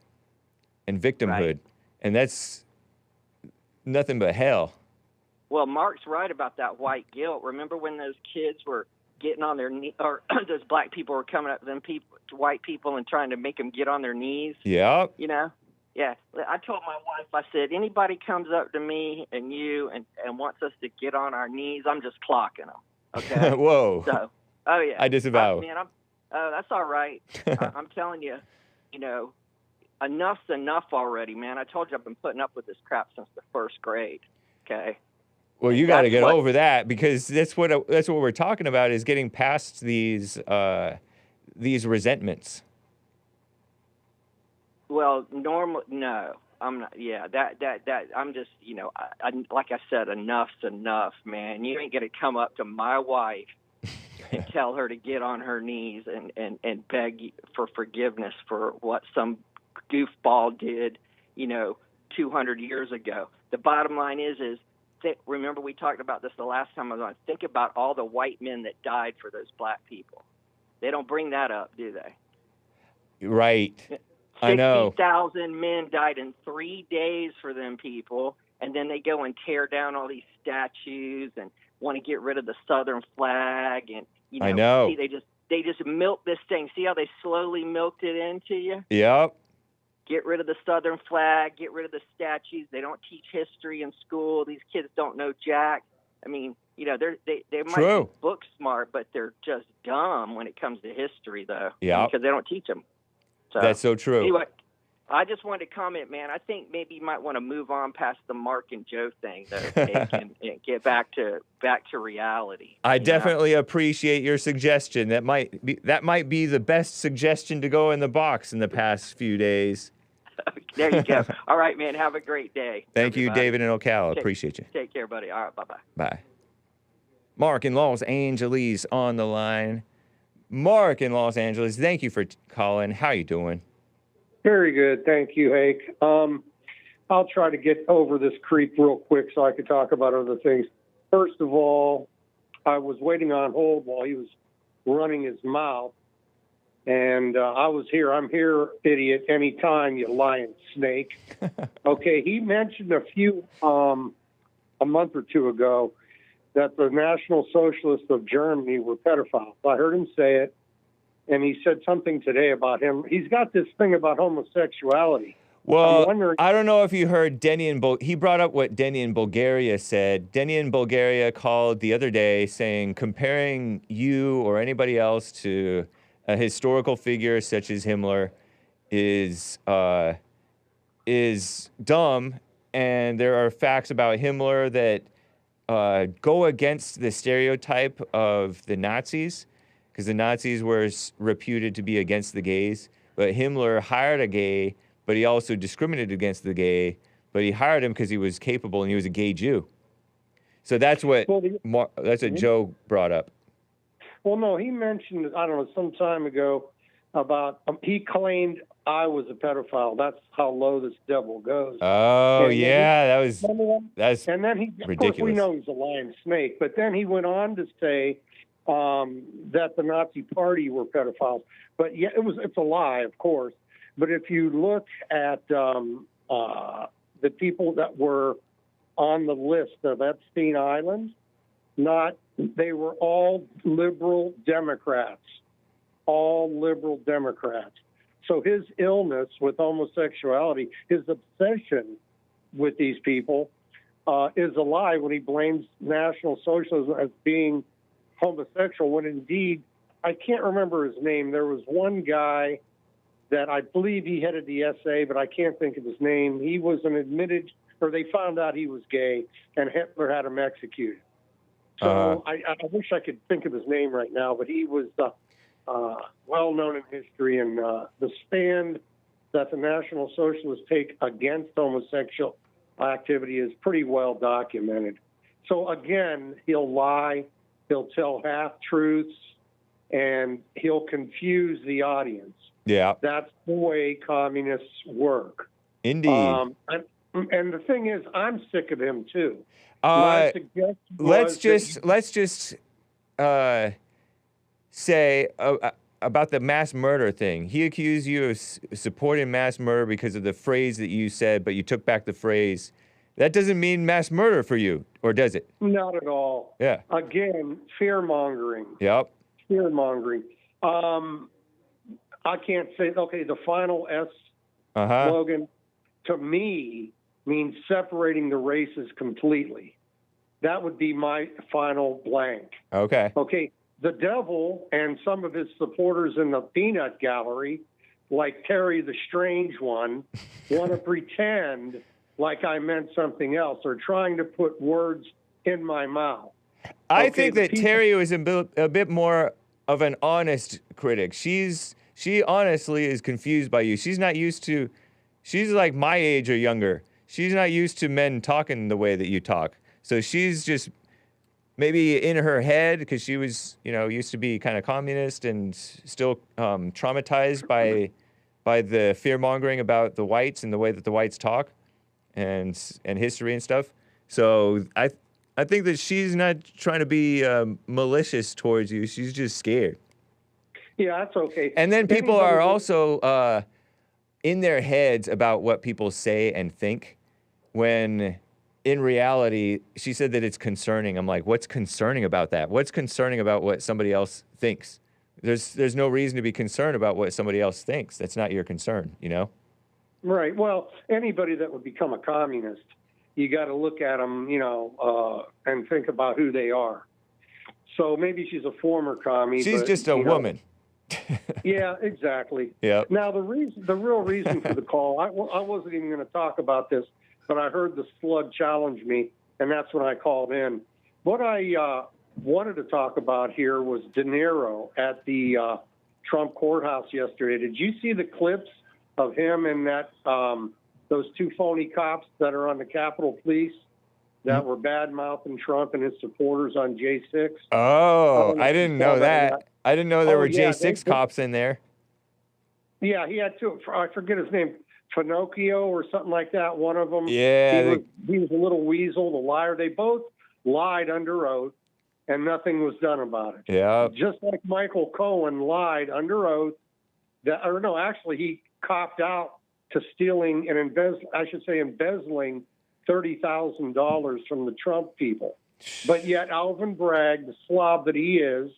and victimhood, and that's nothing but hell. Well, Mark's right about that white guilt. Remember when those kids were getting on their knees, or those black people were coming up to them white people and trying to make them get on their knees? Yeah. Yeah. I told my wife, I said, anybody comes up to me and you and wants us to get on our knees, I'm just clocking them. Okay. Whoa. So, oh yeah. I disavow. That's all right. I'm telling you, enough's enough already, man. I told you I've been putting up with this crap since the first grade. Okay. Well, you got to get over that, because that's what we're talking about, is getting past these resentments. Well, no, I'm not. Yeah, that I'm just, like I said, enough's enough, man. You ain't gonna come up to my wife and tell her to get on her knees and beg for forgiveness for what some goofball did, 200 years ago. The bottom line is remember we talked about this the last time I was on. Think about all the white men that died for those black people. They don't bring that up, do they? Right. I know. 60,000 men died in 3 days for them people, and then they go and tear down all these statues and want to get rid of the Southern flag. And I know. See, they just milk this thing. See how they slowly milked it into you? Yep. Get rid of the Southern flag, get rid of the statues. They don't teach history in school. These kids don't know jack. I mean, they might be book smart, but they're just dumb when it comes to history, though. Yeah. Because they don't teach them. So, that's so true. Anyway, I just wanted to comment, man. I think maybe you might want to move on past the Mark and Joe thing, though, and get back to reality. I definitely appreciate your suggestion. That might be the best suggestion to go in the box in the past few days. There you go. All right, man. Have a great day. Thank you, David in Ocala. Appreciate you. Take care, buddy. All right. Bye-bye. Bye. Mark in Los Angeles on the line. Mark in Los Angeles, thank you for calling. How you doing? Very good. Thank you, Hake. I'll try to get over this creep real quick so I can talk about other things. First of all, I was waiting on hold while he was running his mouth. And I was here. I'm here, idiot, anytime, you lying snake. Okay, he mentioned a month or two ago that the National Socialists of Germany were pedophiles. I heard him say it, and he said something today about him. He's got this thing about homosexuality. Well, wondering- I don't know if you heard Denny in he brought up what Denny in Bulgaria said. Denny in Bulgaria called the other day saying comparing you or anybody else to a historical figure such as Himmler is dumb, and there are facts about Himmler that go against the stereotype of the Nazis, because the Nazis were reputed to be against the gays, but Himmler hired a gay, but he also discriminated against the gay, but he hired him because he was capable and he was a gay Jew. So that's what Joe brought up. Well, no, he mentioned, I don't know, some time ago about, he claimed I was a pedophile. That's how low this devil goes. Oh, And yeah, that's and then he, of ridiculous. course, we know he's a lying snake, but then he went on to say that the Nazi Party were pedophiles. But yeah, it's a lie, of course. But if you look at the people that were on the list of Epstein Island, they were all liberal Democrats, all liberal Democrats. So his illness with homosexuality, his obsession with these people is a lie when he blames National Socialism as being homosexual, when indeed, I can't remember his name. There was one guy that I believe he headed the SA, but I can't think of his name. He was an admitted, or they found out he was gay, and Hitler had him executed. So I wish I could think of his name right now, but he was well known in history, and the stand that the National Socialists take against homosexual activity is pretty well documented. So again, he'll lie, he'll tell half-truths, and he'll confuse the audience. Yeah. That's the way communists work. Indeed. And the thing is, I'm sick of him too. Let's just say about the mass murder thing. He accused you of supporting mass murder because of the phrase that you said, but you took back the phrase. That doesn't mean mass murder for you, or does it? Not at all. Yeah. Again, fear-mongering. Yep. Fear-mongering. I can't say, okay, the final S slogan, to me, means separating the races completely. That would be my final blank. Okay. Okay, the devil and some of his supporters in the peanut gallery, like Terry the Strange One, want to pretend like I meant something else, or trying to put words in my mouth. I think that Terry was a bit more of an honest critic. She honestly is confused by you. She's not used to, she's like my age or younger. She's not used to men talking the way that you talk. So she's just maybe in her head, because she was, used to be kind of communist and still traumatized by the fear-mongering about the whites and the way that the whites talk and history and stuff. So I think that she's not trying to be malicious towards you. She's just scared. Yeah, that's okay. And then people are also in their heads about what people say and think, when in reality, she said that it's concerning. I'm like, what's concerning about that? What's concerning about what somebody else thinks? There's no reason to be concerned about what somebody else thinks. That's not your concern, Right. Well, anybody that would become a communist, you got to look at them, and think about who they are. So maybe she's a former commie. She's just a woman. Yeah, exactly. Yeah. Now, the real reason for the call, I wasn't even going to talk about this, but I heard the slug challenge me, and that's when I called in. What I wanted to talk about here was Niro at the Trump courthouse yesterday. Did you see the clips of him and that those two phony cops that are on the Capitol Police that were bad-mouthing Trump and his supporters on J6? Oh, I didn't know that. I didn't know there were J6 cops in there. Yeah, he had two. I forget his name. Pinocchio or something like that, one of them. Yeah. He was a little weasel, the liar. They both lied under oath, and nothing was done about it. Yeah. Just like Michael Cohen lied under oath. Actually, he copped out to stealing and embezzling $30,000 from the Trump people. But yet Alvin Bragg, the slob that he is,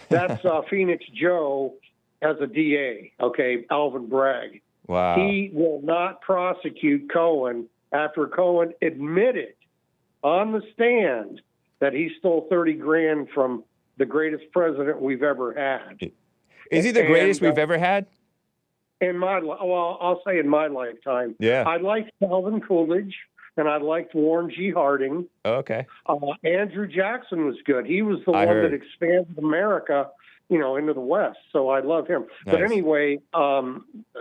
that's Phoenix Joe as a DA, okay, Alvin Bragg. Wow. He will not prosecute Cohen after Cohen admitted on the stand that he stole 30 grand from the greatest president we've ever had. Is he the greatest we've ever had? I'll say in my lifetime. Yeah. I liked Calvin Coolidge, and I liked Warren G. Harding. Okay. Andrew Jackson was good. He was the one that expanded America, into the West. So I love him. Nice. But anyway,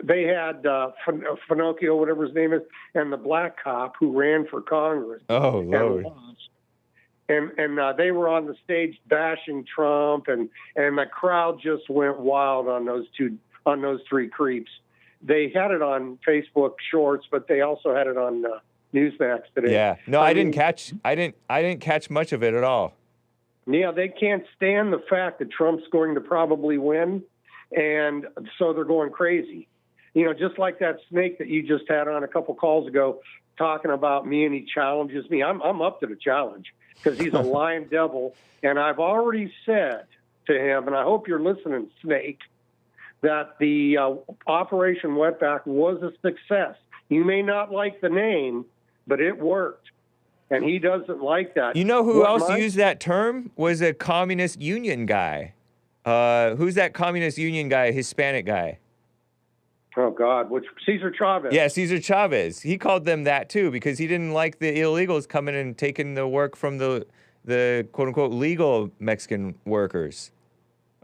they had Finocchio, whatever his name is, and the black cop who ran for Congress. Oh, Lord. And they were on the stage bashing Trump, and the crowd just went wild on those three creeps. They had it on Facebook Shorts, but they also had it on Newsmax today. Yeah. No, I didn't catch much of it at all. Yeah, they can't stand the fact that Trump's going to probably win, and so they're going crazy. Just like that snake that you just had on a couple calls ago talking about me, and he challenges me. I'm up to the challenge because he's a lying devil, and I've already said to him, and I hope you're listening, Snake, that the Operation Wetback was a success. You may not like the name, but it worked. And he doesn't like that. You know who else used that term? Was a communist union guy. Who's that communist union guy, Hispanic guy? Oh, God. Cesar Chavez. Yeah, Cesar Chavez. He called them that, too, because he didn't like the illegals coming and taking the work from the quote-unquote legal Mexican workers.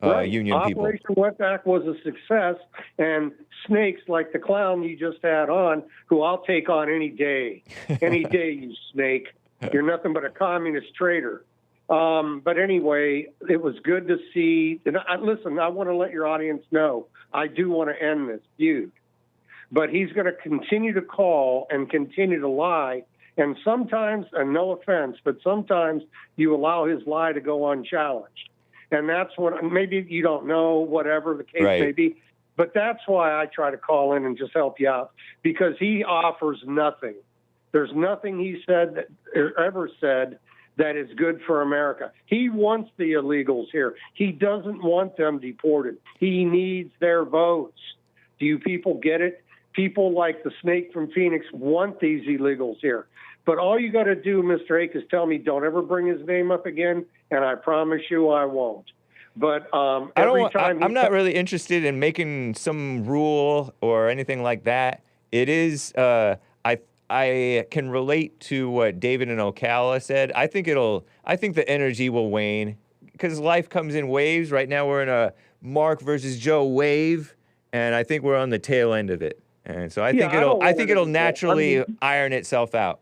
Right. Union people. Operation Wetback was a success, and snakes like the clown you just had on, who I'll take on any day. Any day, you snake. You're nothing but a communist traitor. But anyway, it was good to see. And listen, I want to let your audience know, I do want to end this feud. But he's going to continue to call and continue to lie. And sometimes, and no offense, but sometimes you allow his lie to go unchallenged. And that's what, maybe you don't know, whatever the case may be. But that's why I try to call in and just help you out, because he offers nothing. There's nothing he said or ever said that is good for America. He wants the illegals here. He doesn't want them deported. He needs their votes. Do you people get it? People like the snake from Phoenix want these illegals here. But all you got to do, Mr. Hake, is tell me don't ever bring his name up again, and I promise you I won't. But I'm not really interested in making some rule or anything like that. It is I can relate to what David and Ocala said. I think the energy will wane because life comes in waves. Right now we're in a Mark versus Joe wave, and I think we're on the tail end of it. And so I think it'll naturally iron itself out.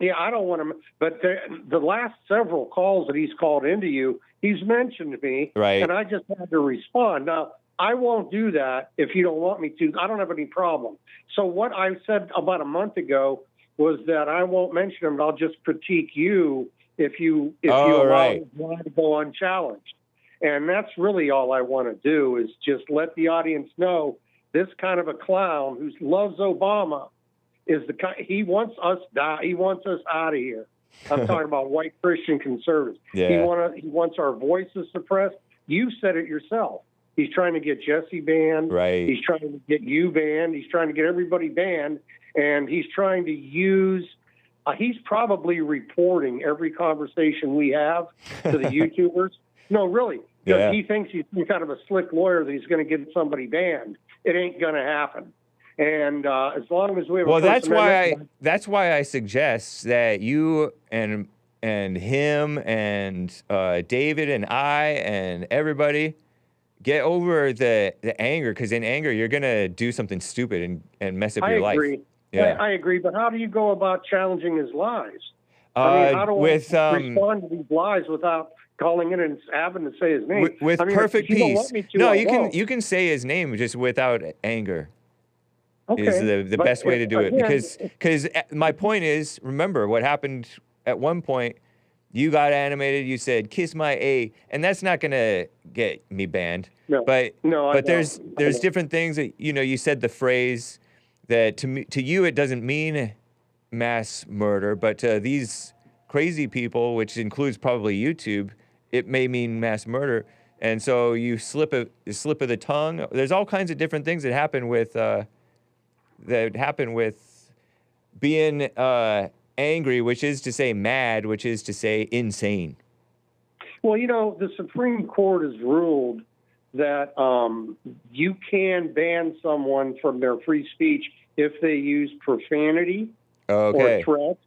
Yeah, I don't want to, but the last several calls that he's called into you, he's mentioned me, right? And I just had to respond. Now, I won't do that if you don't want me to. I don't have any problem. So what I said about a month ago was that I won't mention him. I'll just critique you if you allow his lie to go unchallenged. And that's really all I want to do is just let the audience know this kind of a clown who loves Obama is he wants us out of here. I'm talking about white Christian conservatives. Yeah. He wants our voices suppressed. You said it yourself. He's trying to get Jesse banned. Right. He's trying to get you banned. He's trying to get everybody banned. And he's trying to use he's probably reporting every conversation we have to the YouTubers. No, really. Because he thinks he's kind of a slick lawyer that he's going to get somebody banned. It ain't going to happen. And as long as we have that's why I suggest that you and him and David and I and everybody get over the anger, because in anger you're gonna do something stupid and mess up your life. I agree. Yeah. I agree. But how do you go about challenging his lies? How do we respond to these lies without calling in and having to say his name? With perfect peace. You can say his name just without anger. Okay. Is the best way to do it. Because my point is, remember what happened at one point, you got animated, you said, kiss my A, and that's not going to get me banned. No. But there's different things that, you said the phrase that to you it doesn't mean mass murder, but to these crazy people, which includes probably YouTube, it may mean mass murder. And so you slip of the tongue. There's all kinds of different things that happen with that happened with being angry, which is to say mad, which is to say insane. Well, the Supreme Court has ruled that you can ban someone from their free speech if they use profanity or threats,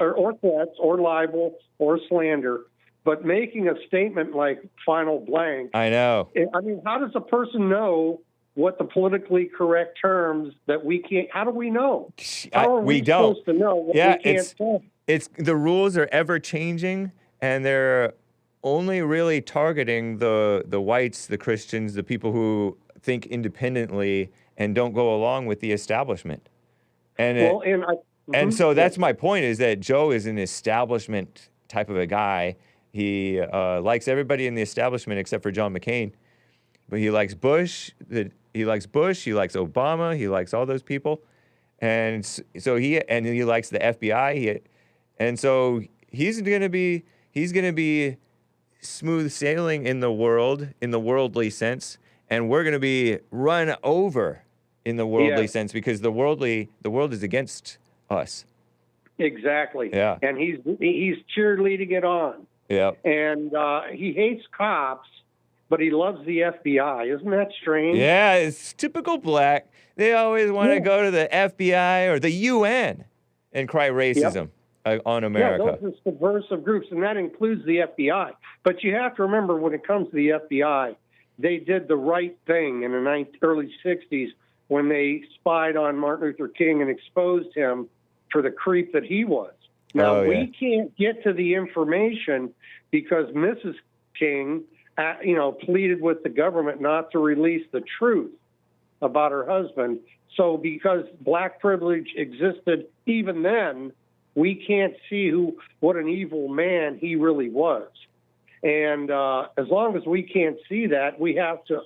or threats or libel or slander. But making a statement like final blank, I know. I mean, how does a person know what the politically correct terms that we can't? How do we know? How are we don't. supposed to know what we can't say? It's the rules are ever changing, and they're only really targeting the whites, the Christians, the people who think independently and don't go along with the establishment. And so that's my point, is that Joe is an establishment type of a guy. He likes everybody in the establishment except for John McCain, but he likes Bush. He likes Obama. He likes all those people, and so he likes the FBI. And so he's gonna be smooth sailing in the world, in the worldly sense, and we're gonna be run over in the worldly sense, because the world is against us. Exactly. Yeah. And he's cheerleading it on. Yeah. And he hates cops, but he loves the FBI. Isn't that strange? Yeah, it's typical black. They always want to go to the FBI or the UN and cry racism on America. Yeah, those are subversive groups, and that includes the FBI. But you have to remember, when it comes to the FBI, they did the right thing in the early 60s when they spied on Martin Luther King and exposed him for the creep that he was. Now, we can't get to the information because Mrs. King, pleaded with the government not to release the truth about her husband. So because black privilege existed even then, we can't see what an evil man he really was. And as long as we can't see that, we have to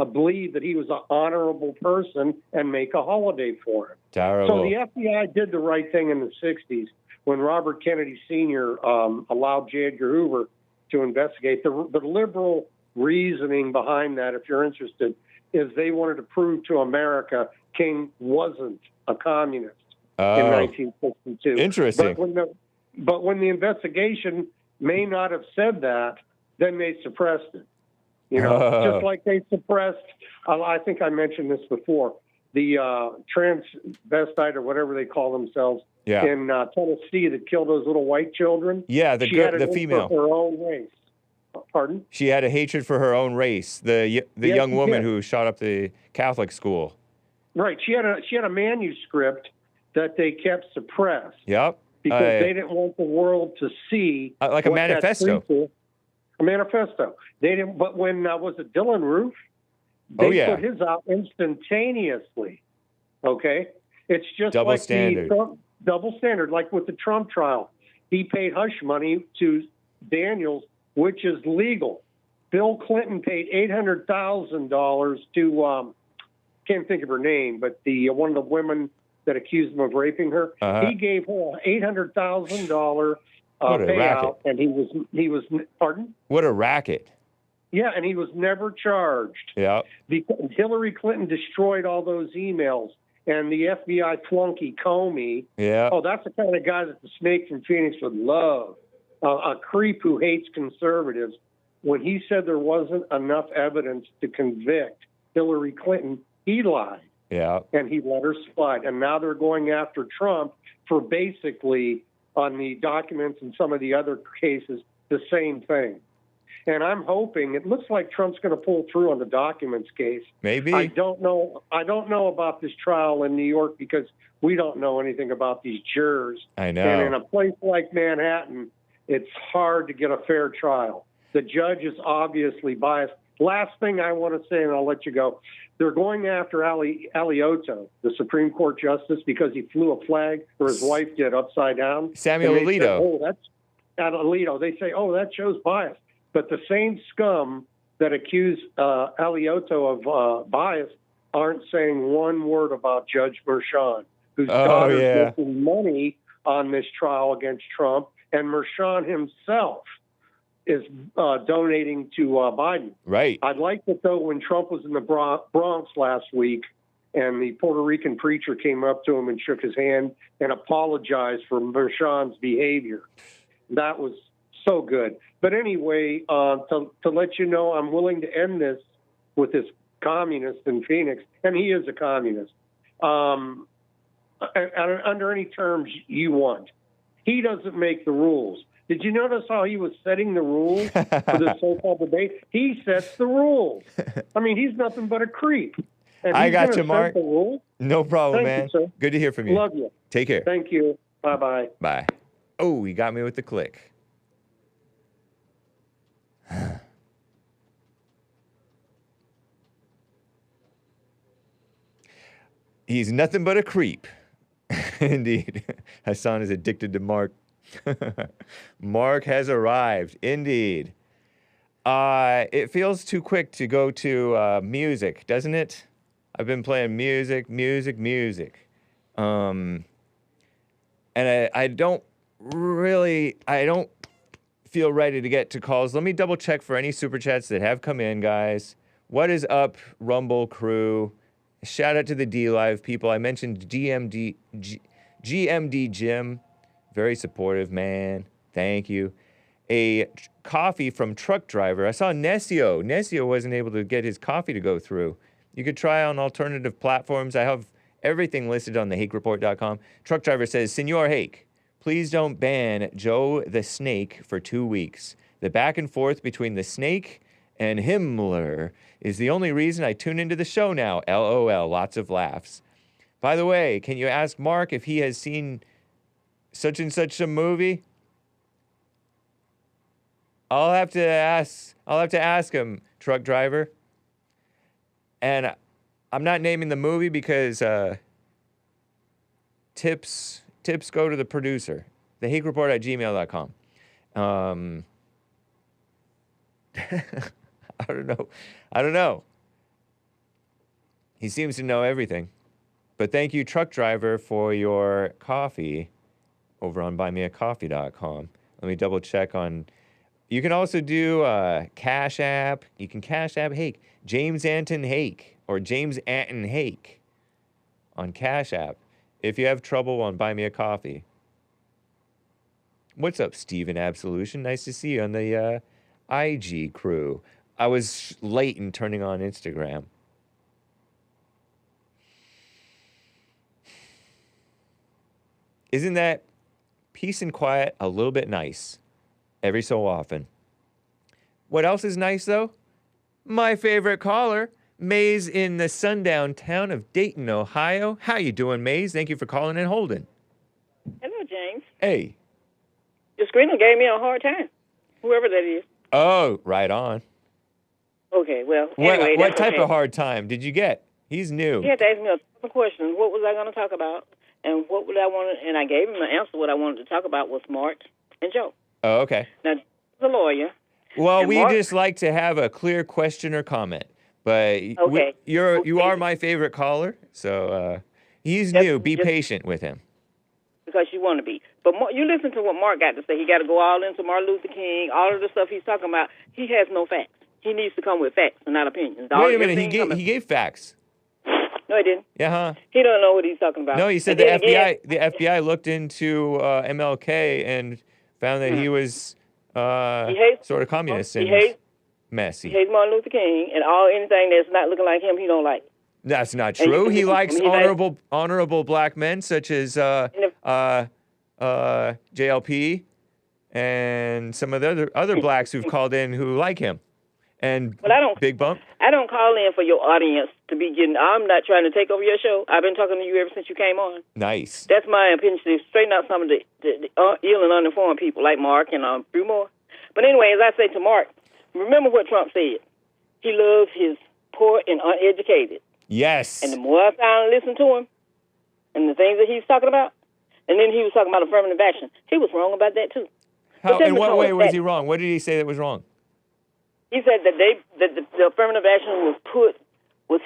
believe that he was an honorable person and make a holiday for him. Terrible. So the FBI did the right thing in the 60s when Robert Kennedy Sr. Allowed J. Edgar Hoover to investigate. The liberal reasoning behind that, if you're interested, is they wanted to prove to America King wasn't a communist in 1962. Interesting. But when the investigation may not have said that, then they suppressed it. Just like they suppressed, I think I mentioned this before, the transvestite or whatever they call themselves in Tennessee that killed those little white children. Yeah, the female. For her own race. Pardon? She had a hatred for her own race. The young woman who shot up the Catholic school. Right. She had a manuscript that they kept suppressed. Yep. Because they didn't want the world to see like a manifesto. A manifesto. They didn't. But when was it Dylan Roof? They put his out instantaneously. Okay, it's just double like standard. Double standard, like with the Trump trial. He paid hush money to Daniels, which is legal. Bill Clinton paid $800,000 to can't think of her name, but the one of the women that accused him of raping her. He gave her $800,000 payout, and he was pardon? What a racket! Yeah, and he was never charged. Yeah. Because Hillary Clinton destroyed all those emails, and the FBI flunky Comey. Yeah. Oh, that's the kind of guy that the snake from Phoenix would love. A creep who hates conservatives. When he said there wasn't enough evidence to convict Hillary Clinton, he lied. Yeah. And he let her slide. And now they're going after Trump for basically, on the documents and some of the other cases, the same thing. And I'm hoping, it looks like Trump's going to pull through on the documents case. Maybe. I don't know about this trial in New York because we don't know anything about these jurors. I know. And in a place like Manhattan, it's hard to get a fair trial. The judge is obviously biased. Last thing I want to say, and I'll let you go. They're going after Alito, the Supreme Court justice, because he flew a flag, or his wife did, upside down. Samuel Alito. That's Alito. They say, that shows bias. But the same scum that accuse Alito of bias aren't saying one word about Judge Merchan, whose daughter's making money on this trial against Trump, and Merchan himself is donating to Biden. Right. I'd like to, though, when Trump was in the Bronx last week, and the Puerto Rican preacher came up to him and shook his hand and apologized for Vershawn's behavior. That was so good. But anyway, to let you know, I'm willing to end this with this communist in Phoenix, and he is a communist, under any terms you want. He doesn't make the rules. Did you notice how he was setting the rules for this so-called debate? He sets the rules. I mean, he's nothing but a creep. And I he's got gonna you, Mark. set the rules. No problem, Thank man. you, sir. Good to hear from you. Love you. Take care. Thank you. Bye-bye. Bye. Oh, he got me with the click. He's nothing but a creep. Indeed. Hassan is addicted to Mark. Mark has arrived. Indeed. It feels too quick to go to music, doesn't it? I've been playing music. And I don't feel ready to get to calls. Let me double check for any super chats that have come in, guys. What is up, Rumble crew? Shout out to the D-Live people. I mentioned GMD Jim. Very supportive, man. Thank you. A coffee from truck driver. I saw Nesio. Nesio wasn't able to get his coffee to go through. You could try on alternative platforms. I have everything listed on thehakereport.com. Truck driver says, Senor Hake, please don't ban Joe the Snake for 2 weeks. The back and forth between the snake and Himmler is the only reason I tune into the show now. LOL, lots of laughs. By the way, can you ask Mark if he has seen such and such a movie? I'll have to ask him, truck driver. And I'm not naming the movie because tips go to the producer. thehakereport@gmail.com. I don't know. He seems to know everything. But thank you, truck driver, for your coffee over on buymeacoffee.com. Let me double check on... You can also do Cash App. You can Cash App Hake. James Anton Hake or James Anton Hake on Cash App if you have trouble on Buy Me a Coffee. What's up, Steven Absolution? Nice to see you on the IG crew. I was late in turning on Instagram. Isn't that peace and quiet a little bit nice every so often? What else is nice, though? My favorite caller, Maze in the sundown town of Dayton, Ohio. How you doing, Maze? Thank you for calling and holding. Hello, James. Hey. The screener gave me a hard time, whoever that is. Oh, right on. Okay, well, anyway, what type of hard time did you get? He's new. He had to ask me a couple questions. What was I going to talk about? And what would I want to, and I gave him an answer. What I wanted to talk about was Mark and Joe. Oh, okay. Now, the lawyer. Well, we Mark, just like to have a clear question or comment. But okay. you are my favorite caller, so he's new. Be patient with him. Because you want to be. But you listen to what Mark got to say. He got to go all into Martin Luther King, all of the stuff he's talking about. He has no facts. He needs to come with facts and not opinions. Wait a minute. He gave facts. No, he didn't. Yeah, huh? He don't know what he's talking about. No, he said the FBI looked into MLK and found that he was sort of communist and messy. He hates Martin Luther King, and anything that's not looking like him, he don't like. That's not true. He likes honorable black men such as JLP and some of the other blacks who've called in who like him. And Big Bump. I don't call in for your audience to be getting. I'm not trying to take over your show. I've been talking to you ever since you came on. Nice. That's my opinion, to straighten out some of the ill and uninformed people like Mark and a few more. But anyway, as I say to Mark, remember what Trump said. He loves his poor and uneducated. Yes. And the more I finally listen to him and the things that he's talking about, and then he was talking about affirmative action. He was wrong about that too. In what way was he wrong? What did he say that was wrong? He said that the affirmative action was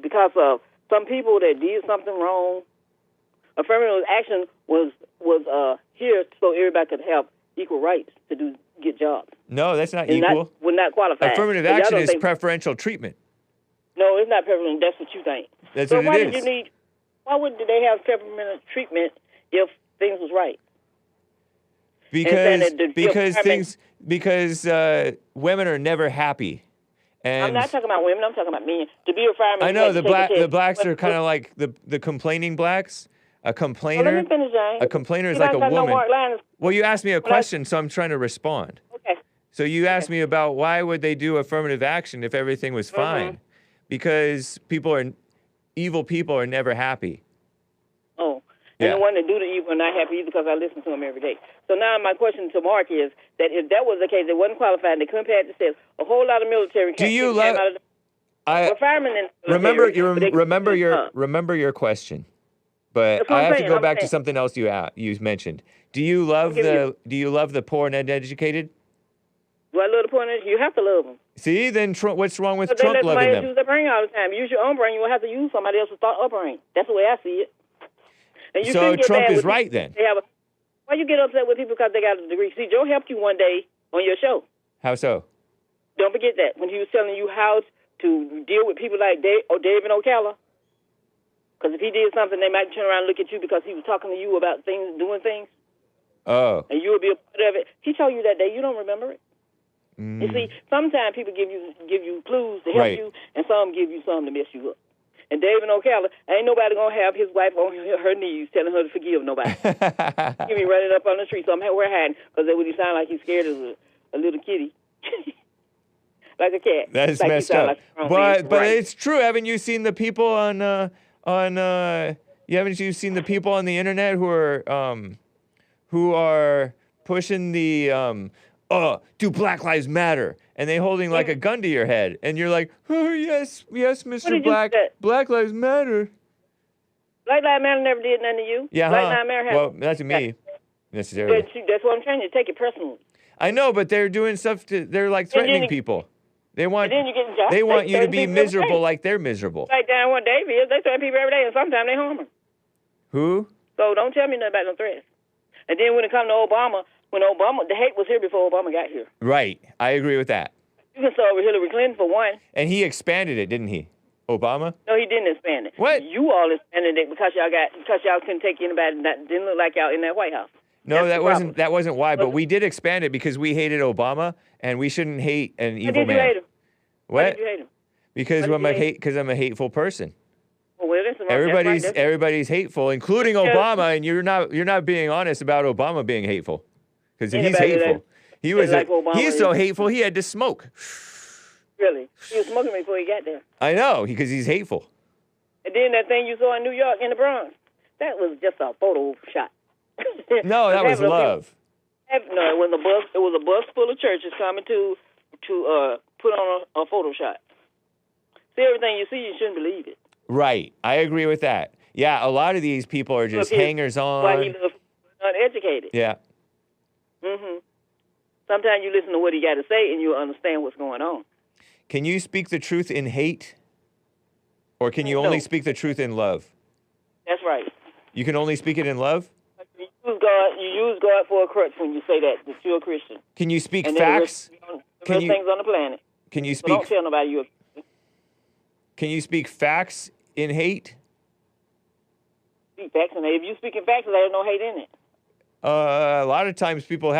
because of some people that did something wrong. Affirmative action was here so everybody could have equal rights to get jobs. No, that's not equal. Would not qualify. Affirmative action is preferential treatment. No, it's not peppermint. That's what you think. That's So what why it did is. you need? Why would they have peppermint treatment if things was right? Because women are never happy. And I'm not talking about women. I'm talking about men. To be a fireman, I you know had to take a the test. blacks are kind of like the complaining blacks. A Well, complainer. let me finish, James. A complainer is You like don't a got no woman. Mark Linus. Well, you asked me a question, so I'm trying to respond. Okay. So you asked me about why would they do affirmative action if everything was fine? Because evil people are never happy. Oh. And Yeah. the one that do the evil are not happy either because I listen to them every day. So now my question to Mark is that if that was the case, they wasn't qualified and they couldn't pass the test, a whole lot of military Do you came love? out of the firemen in the Remember military, but they remember your question. But That's what I I'm have to saying, go I'm back to saying. something else you mentioned. Do you love the poor and uneducated? Do I love the point? You have to love them. See, then what's wrong with But they Trump let loving somebody else them? use their brain all the time. Use your own brain. You won't have to use somebody else's thought or brain. That's the way I see it. And you So shouldn't get Trump mad is with right people. then. Why you get upset with people because they got a degree? See, Joe helped you one day on your show. How so? Don't forget that when he was telling you how to deal with people like David O'Callaghan. Because if he did something, they might turn around and look at you because he was talking to you about things, doing things, Oh. and you would be a part of it. He told you that day. You don't remember it. You see, sometimes people give you clues to help Right. you, and some give you some to mess you up. And David O'Callaghan, ain't nobody gonna have his wife on her knees telling her to forgive nobody. He be running up on the street, so we're hiding because that would he sound like he's scared as a little kitty, like a cat. That's like messed up. Like a grown man. But Right. it's true. Haven't you seen the people on haven't you seen the people on the internet who are pushing the do Black Lives Matter, and they holding like a gun to your head, and you're like, oh yes, Mr. did you Black, say? Black Lives Matter. Black Lives Matter never did nothing to you. Yeah, Black huh? Lives Matter Well, not to me, necessarily. That's what I'm trying to take it personally. I know, but they're doing stuff they're like threatening you- people. They want And then you get in jobs. they want you to threaten be people every miserable day. like they're miserable. Like down one David, they threaten people every day, and sometimes they harm them. Who? So don't tell me nothing about no threats. And then when it comes to Obama, the hate was here before Obama got here. Right. I agree with that. You can start with Hillary Clinton for one. And he expanded it, didn't he? Obama? No, he didn't expand it. What? You all expanded it because y'all couldn't take anybody that didn't look like y'all in that White House. No, That's that wasn't why, but we did expand it because we hated Obama, and we shouldn't hate an Why evil did you man. hate him? What? Why did you hate him? Because Why did you hate I'm a hateful person. Well, listen, Everybody's hateful, including Obama, and you're not being honest about Obama being hateful. Because he's Anybody hateful. that- He was like Obama he's so is. hateful he had to smoke. Really? He was smoking before he got there. I know, because he's hateful. And then that thing you saw in New York in the Bronx, that was just a photo shot. No, that was love. No, it was a bus. It was a bus full of churches coming to put on a photo shot. See, everything you see, you shouldn't believe it. Right. I agree with that. Yeah, a lot of these people are just hangers on. Why he looks uneducated. Yeah. Sometimes you listen to what he got to say and you understand what's going on. Can you speak the truth in hate? Or can you only speak the truth in love? That's right. You can only speak it in love? You use God for a crutch when you say that you're a Christian. Can you speak and facts? The rest things on the planet. Can you So speak don't tell nobody you're a Christian. Can you speak facts in hate? Speak facts, and if you speak in facts, there's no hate in it. A lot of times people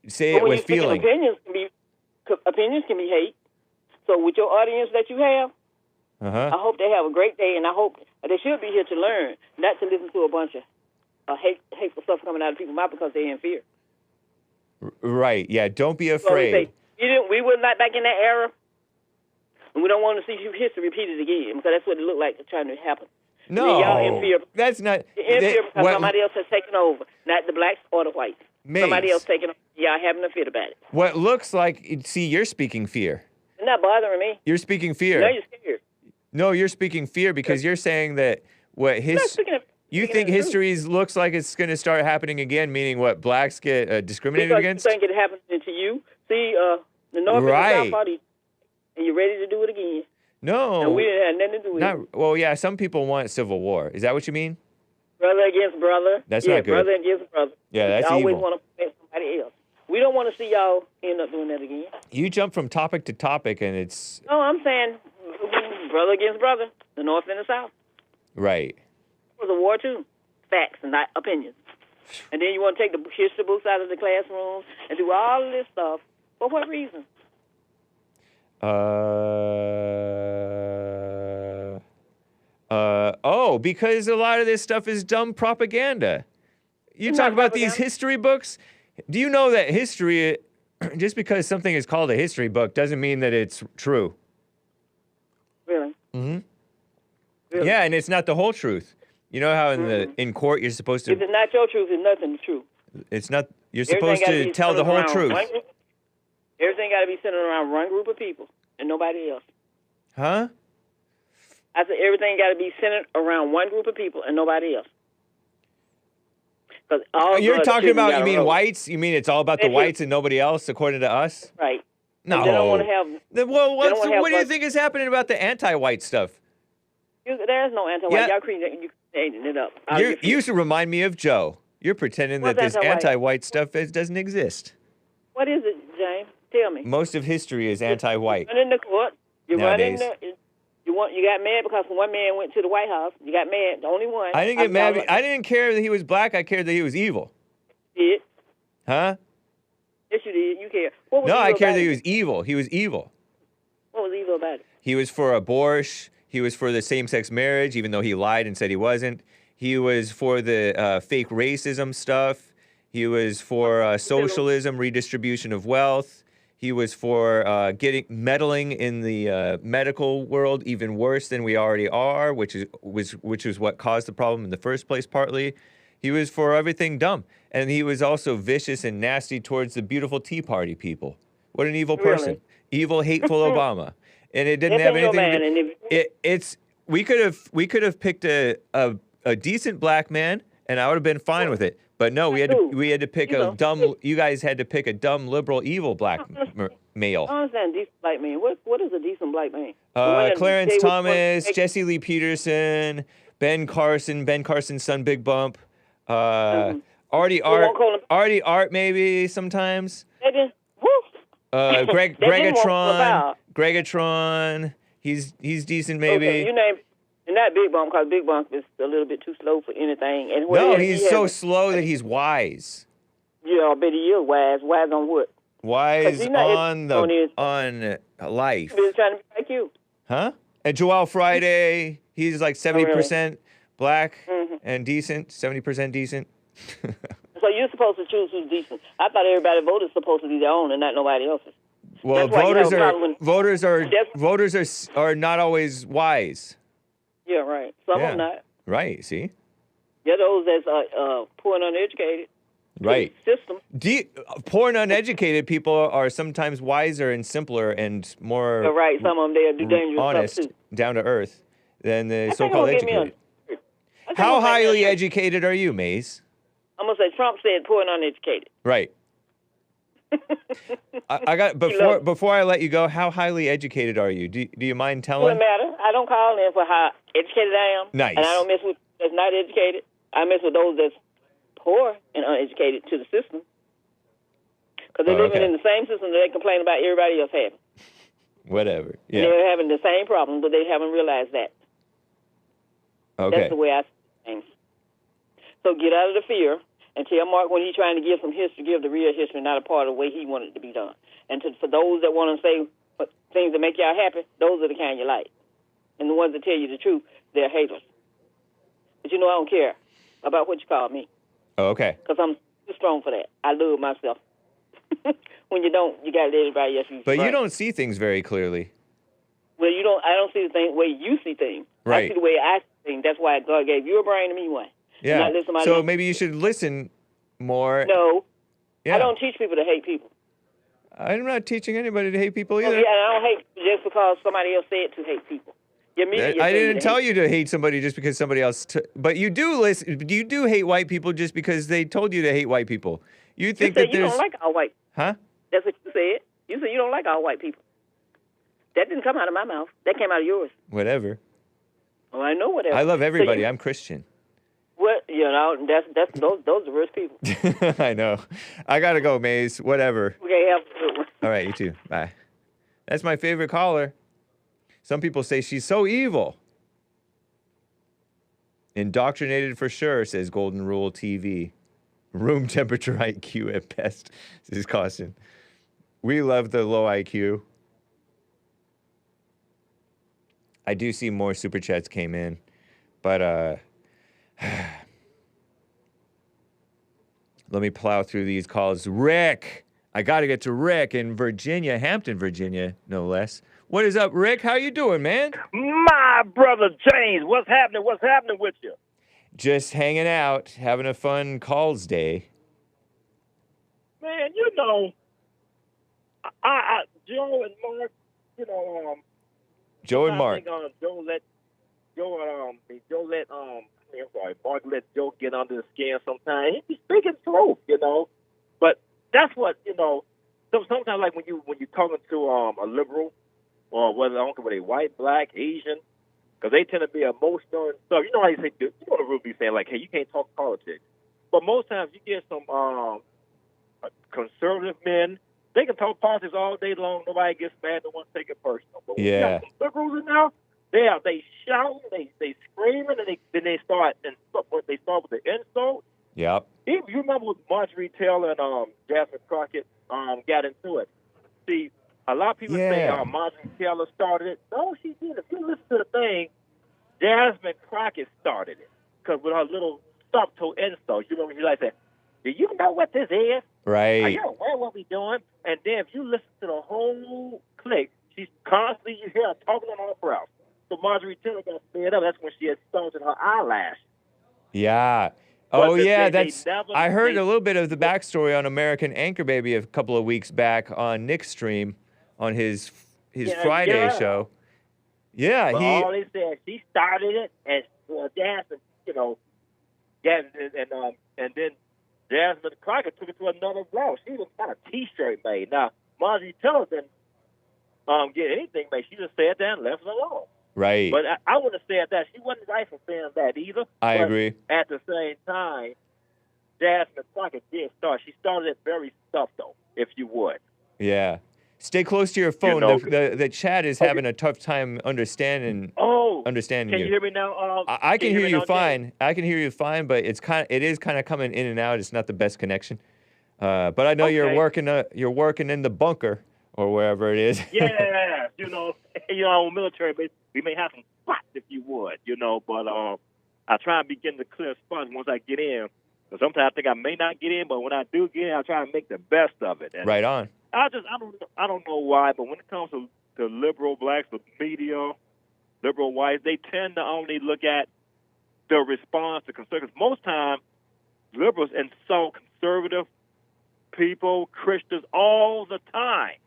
say But it when with you speak in feeling. opinions can be hate. So with your audience that you have, I hope they have a great day, and I hope they should be here to learn, not to listen to a bunch of hateful stuff coming out of people's mouth because they're in fear. Right. Yeah. Don't be So afraid. we were not back in that era, and we don't want to see history repeated again because that's what it looked like trying to happen. No, y'all in fear. that's not. You're in fear because somebody else has taken over, not the blacks or the whites. Mace. Somebody else taking over. Y'all having a fit about it. What looks like, see, you're speaking fear. It's not bothering me. You're speaking fear. No, you're scared. No, you're speaking fear because you're saying that you think history looks like it's going to start happening again, meaning what, blacks get discriminated because against? You think it happened to you. See, the North and the South Party, and you're ready to do it again. No. And we didn't have nothing to do with it. Well, yeah, some people want civil war. Is that what you mean? Brother against brother. That's not good. Brother against brother. Yeah, that's you always evil. want to protect somebody else. We don't want to see y'all end up doing that again. You jump from topic to topic, and it's... No, I'm saying brother against brother, the North and the South. Right. It was a war too. Facts and not opinions. And then you want to take the history books out of the classroom and do all of this stuff. For what reason? Because a lot of this stuff is dumb propaganda. You It's talk not about these propaganda. history books. Do you know that history, just because something is called a history book, doesn't mean that it's true? Really? Mm-hmm. Really? Yeah, and it's not the whole truth. You know how in court you're supposed If to. it's not your truth, it's nothing true. It's not. You're Everything supposed gotta to be tell the centered whole around truth. Everything got to be centered around one group of people and nobody else. Huh? I said everything got to be centered around one group of people and nobody else. Because all You're the talking children about, got you a mean role. whites? You mean it's all about the That's it. whites and nobody else, according to us? Right. No. And they don't want to have. Well, they don't wanna have what do you us- think is happening about the anti-white stuff? There's no anti-white. Yeah. Y'all creating it up. You should remind me of Joe. You're pretending that What's this anti-white? anti-white stuff doesn't exist. What is it, James? Tell me. Most of history is anti-white. Run in the court. You run in Nowadays. the. You got mad because one man went to the White House. You got mad. The only one. I didn't get mad. I didn't care that he was black. I cared that he was evil. You did. Huh? Yes, you did. You care. What was No, evil I cared about that he it? was evil. He was evil. What was evil about it? He was for abortion. He was for the same-sex marriage, even though he lied and said he wasn't. He was for the fake racism stuff. He was for socialism, redistribution of wealth. He was for meddling in the medical world even worse than we already are, which is what caused the problem in the first place, partly. He was for everything dumb. And he was also vicious and nasty towards the beautiful Tea Party people. What an evil person. Evil, hateful Obama. And it didn't have anything we could have picked a decent black man and I would have been fine with it. But no, we had to pick you guys had to pick a dumb liberal evil black male. I understand decent black man. What is a decent black man? The one that Clarence stay with Thomas, one- Jesse Lee Peterson, Ben Carson's son Big Bump, Artie Art maybe sometimes. They didn't- woo. Gregatron, he's decent maybe. Okay, you name and not Big Bump because Big Bump is a little bit too slow for anything. And No, he's so slow that he's wise. Yeah, I bet he is wise. Wise on what? Wise on life. He's trying to be like you. Huh? And Joel Friday, he's like 70% black and decent, 70% decent. So you're supposed to choose who's decent. I thought everybody voted supposed to be their own and not nobody else's. Well, That's why you have a problem voters are not always wise. Yeah, right. Some of them not. Right, see? Yeah, those that's poor and uneducated. Right. System. Poor and uneducated people are sometimes wiser and simpler and more You're right. Some of them they'll do dangerous honest, stuff too. down to earth than the I think so-called it'll get me educated. How highly educated are you, Maze? I'm gonna say Trump said poor and uneducated. Right. I got before I let you go. How highly educated are you? Do you mind telling? Doesn't matter. I don't call in for how educated I am. Nice. And I don't mess with that's not educated. I mess with those that's poor and uneducated to the system. Because they're living in the same system that they complain about everybody else having. Whatever. Yeah. And they're having the same problem, but they haven't realized that. Okay. That's the way I see things. So get out of the fear and tell Mark when he's trying to give some history, give the real history, not a part of the way he wanted it to be done. And for those that want to say things that make y'all happy, those are the kind you like. And the ones that tell you the truth, they're haters. But I don't care about what you call me. Oh, okay. Because I'm too strong for that. I love myself. When you don't, you got to let everybody else use. But you don't see things very clearly. Well, I don't see the way you see things. Right. I see the way I see things. That's why God gave you a brain and me one. Yeah. Not let somebody So else. maybe you should listen more. No. Yeah. I don't teach people to hate people. I'm not teaching anybody to hate people Oh, either. yeah, and I don't hate people just because somebody else said to hate people. I didn't tell you to hate somebody just because somebody else. But you do listen. You do hate white people just because they told you to hate white people. You think you that you there's. don't like all white. Huh? That's what you said. You said you don't like all white people. That didn't come out of my mouth. That came out of yours. Whatever. Oh, I know whatever. I love everybody. So I'm Christian. What that's those are the worst people. I know. I gotta go, Maze. Whatever. Okay, have a good one. All right, you too. Bye. That's my favorite caller. Some people say she's so evil. Indoctrinated for sure, says Golden Rule TV. Room temperature IQ at best, says Caution. We love the low IQ. I do see more super chats came in, but let me plow through these calls. Rick, I got to get to Rick in Virginia, Hampton, Virginia, no less. What is up, Rick? How you doing, man? My brother James, what's happening? What's happening with you? Just hanging out, having a fun calls day. Man, Joe and Mark, Joe and Mark. I think Mark let Joe get under the skin sometimes. He's speaking truth, But that's what, sometimes like when you're talking to a liberal, or whether they white, black, Asian, because they tend to be emotional and stuff. You know how you say, the rule be saying like, hey, you can't talk politics. But most times you get some conservative men. They can talk politics all day long. Nobody gets mad. No one take it personal. But when you got some liberals in now, they shout, they screaming, and then they start with the insult. Yep. You remember when Marjorie Taylor and Jasmine Crockett got into it? See, a lot of people say Marjorie Taylor started it. No, she didn't. If you listen to the thing, Jasmine Crockett started it because with her little subtle insult, you remember she like said, "Do you know what this is? Right. Are you aware of what we're doing?" And then if you listen to the whole clip, she's constantly, you hear her talking on her breath. So Marjorie Taylor got fed up. That's when she exposed her eyelash. Yeah. Oh, yeah, I heard a little bit of the backstory on American Anchor Baby a couple of weeks back on Nick's stream on his Friday show. Yeah, but all they said, she started it, and Jasmine, and then Jasmine Crockett took it to another level. She was got a T-shirt made. Now, Marjorie Taylor didn't get anything made. She just said that and left it alone. Right. But I wouldn't have said that. She wasn't right for saying that either. I agree. At the same time, Jasmine Crockett did start. She started it very soft, though, if you would. Yeah. Stay close to your phone. The chat is having a tough time understanding you. Can you hear me now? I can hear you fine. I can hear you fine, but it is kind of coming in and out. It's not the best connection. But I know you're working in the bunker or wherever it is. Yeah, military base. We may have some spots if you would, but I try and begin to clear spots once I get in. But sometimes I think I may not get in, but when I do get in, I try and make the best of it. And right on. I don't know why, but when it comes to liberal blacks, the media, liberal whites, they tend to only look at the response to conservatives. Most times, liberals insult conservative people, Christians, all the time.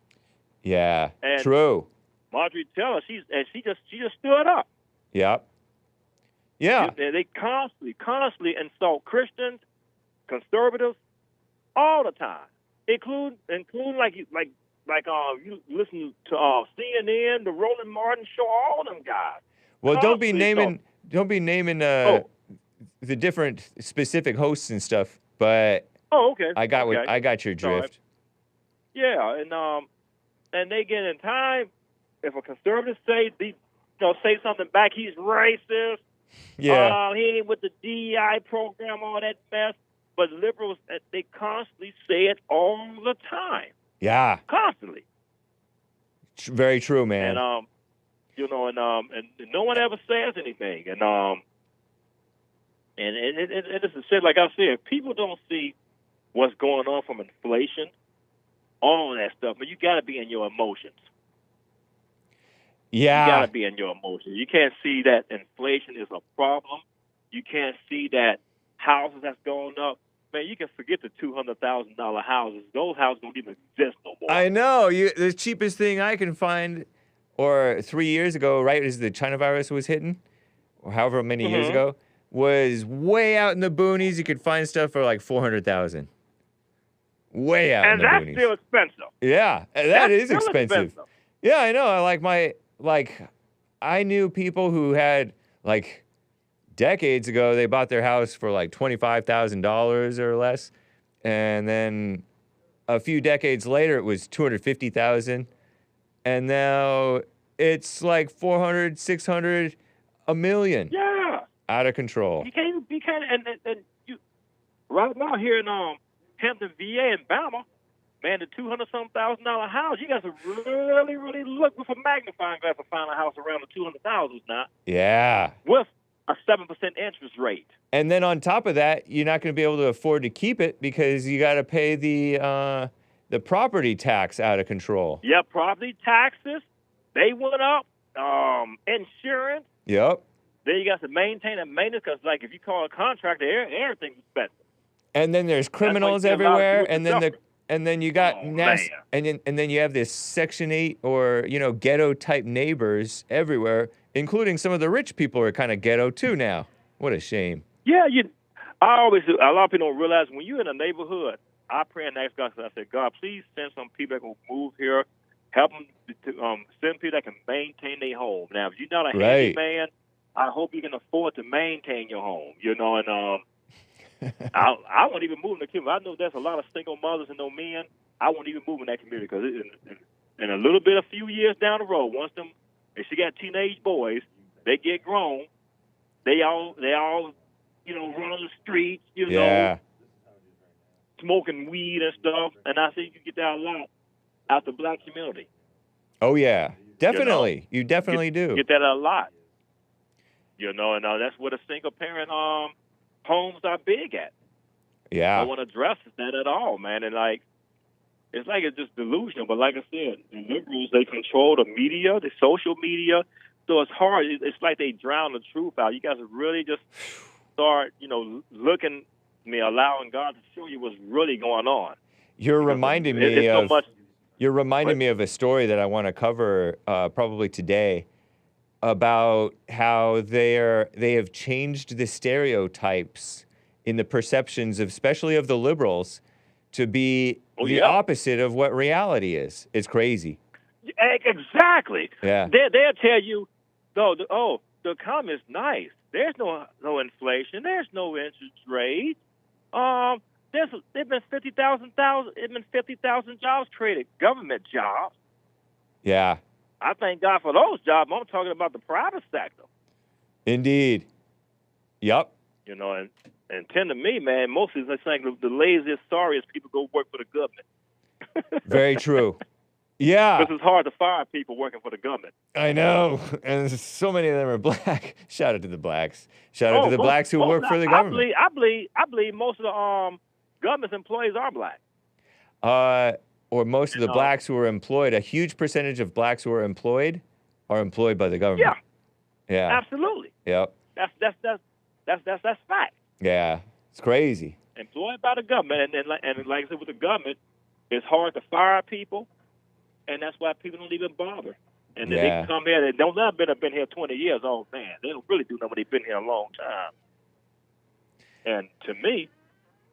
Yeah, and true. Marjorie Taylor, she just stood up. Yep. Yeah. They constantly insult Christians, conservatives, all the time, including like you listen to CNN, the Roland Martin show, all them guys. Well, don't be naming the different specific hosts and stuff, but okay. I got your drift. Yeah, and they get in time. If a conservative say something back, he's racist. Yeah. He ain't with the DEI program, all that mess. But liberals, they constantly say it all the time. Yeah. Constantly. Very true, man. And and no one ever says anything. And it's a shit, like I said, people don't see what's going on from inflation, all of that stuff, but you got to be in your emotions. Yeah. You got to be in your emotions. You can't see that inflation is a problem. You can't see that houses that's going up. Man, you can forget the $200,000 houses. Those houses don't even exist no more. I know. The cheapest thing I can find, or 3 years ago, right, as the China virus was hitting, or however many years ago, was way out in the boonies. You could find stuff for like $400,000. Way out in the boonies. And that's still expensive. Yeah, that is still expensive. Yeah, I know. I knew people who had, decades ago, they bought their house for $25,000 or less. And then a few decades later, it was $250,000. And now it's like 400, 600, a million. Yeah. Out of control. You can't, and you, right now here in Hampton, VA in Bama, man, the $200,000 house, you got to really, really look with a magnifying glass to find a house around the $200,000 now. Yeah. With a 7% interest rate. And then on top of that, you're not going to be able to afford to keep it because you got to pay the property tax out of control. Yeah, property taxes, they went up. Insurance. Yep. Then you got to maintain and maintenance because, like, if you call a contractor, everything's expensive. And then there's criminals everywhere, and then you got and then you have this Section 8 or ghetto type neighbors everywhere, including some of the rich people are kind of ghetto too now. What a shame. Yeah, I always do. A lot of people don't realize when you're in a neighborhood, I pray and ask God. I said, God, please send some people that can move here, help them to send people that can maintain their home. Now, if you're not a handyman, I hope you can afford to maintain your home. And I won't even move in the community. I know there's a lot of single mothers and no men. I won't even move in that community because in a little bit, a few years down the road, if she got teenage boys, they get grown. They all run on the streets, smoking weed and stuff. And I think you get that a lot out the black community. Oh yeah, definitely. You definitely do get that a lot. And that's what a single parent homes are big at. Yeah. I want to address that at all, man. And it's just delusional. But like I said, the liberals, they control the media, the social media. So it's hard. It's like they drown the truth out. You guys really just start, looking, allowing God to show you what's really going on. You're reminding me of. You're reminding me of a story that I want to cover probably today about how they have changed the stereotypes in the perceptions of, especially of the liberals, to be the opposite of what reality is. It's crazy. Exactly. Yeah. They'll tell you, the economy is nice. There's no inflation. There's no interest rate. There've been 50,000 jobs created, government jobs. Yeah. I thank God for those jobs. I'm talking about the private sector. Indeed. Yep. And tend to me, man, most of the things, the laziest, sorriest people go work for the government. Very true. Yeah. Because it's hard to fire people working for the government. I know. And so many of them are black. Shout out to the blacks. Shout out to the blacks who work for the government. I believe most of the government's employees are black. Or most of the blacks who are employed, a huge percentage of blacks who are employed by the government. Yeah. Absolutely. Yep. That's fact. Yeah. It's crazy. Employed by the government, and like I said, with the government, it's hard to fire people, and that's why people don't even bother. And then they come here, they don't have been here 20 years. Oh man, they don't really do nothing. They've been here a long time. And to me,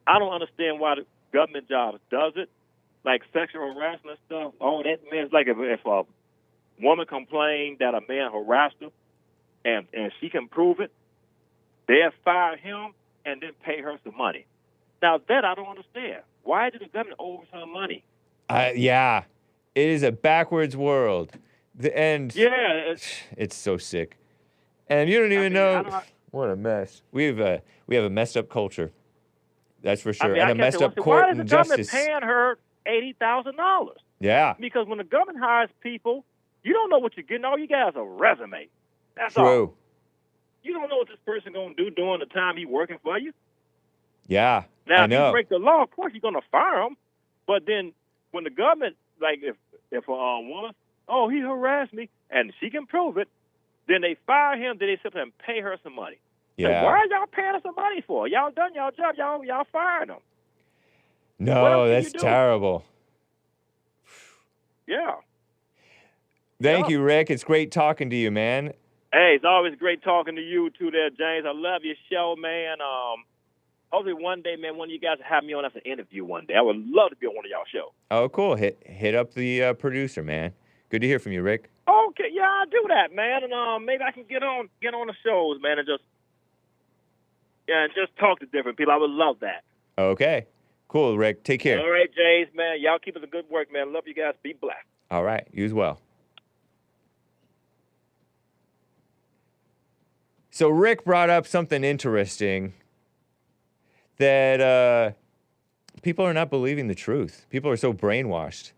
I don't understand why the government jobs does it. Like sexual harassment stuff, that man, it's like if a woman complained that a man harassed her and she can prove it, they'll fire him and then pay her some money. Now that I don't understand. Why did the government owe her money? Yeah, it is a backwards world. It's so sick. And you don't even know what a mess. We have a messed up culture. That's for sure. And a messed up court and justice. Why is the government paying her $80,000? Yeah. Because when the government hires people, you don't know what you're getting. All you got is a resume. That's True. all. You don't know what this person going to do during the time he's working for you. Yeah, now, I know. If you break the law, of course you're going to fire him. But then when the government, like if a woman, he harassed me, and she can prove it, then they fire him, then they sit there and pay her some money. Yeah. Like, why are y'all paying her some money for? Y'all done y'all job. Y'all fired them. No, that's terrible. Yeah. Thank you, Rick. It's great talking to you, man. Hey, it's always great talking to you too there, James. I love your show, man. Hopefully one day, man, one of you guys will have me on as an interview one day. I would love to be on one of y'all shows. Oh, cool. Hit up the producer, man. Good to hear from you, Rick. Okay, yeah, I'll do that, man. And maybe I can get on the shows, man, and just talk to different people. I would love that. Okay. Cool, Rick. Take care. All right, James, man. Y'all keep up the good work, man. Love you guys. Be blessed. All right. You as well. So Rick brought up something interesting that people are not believing the truth. People are so brainwashed.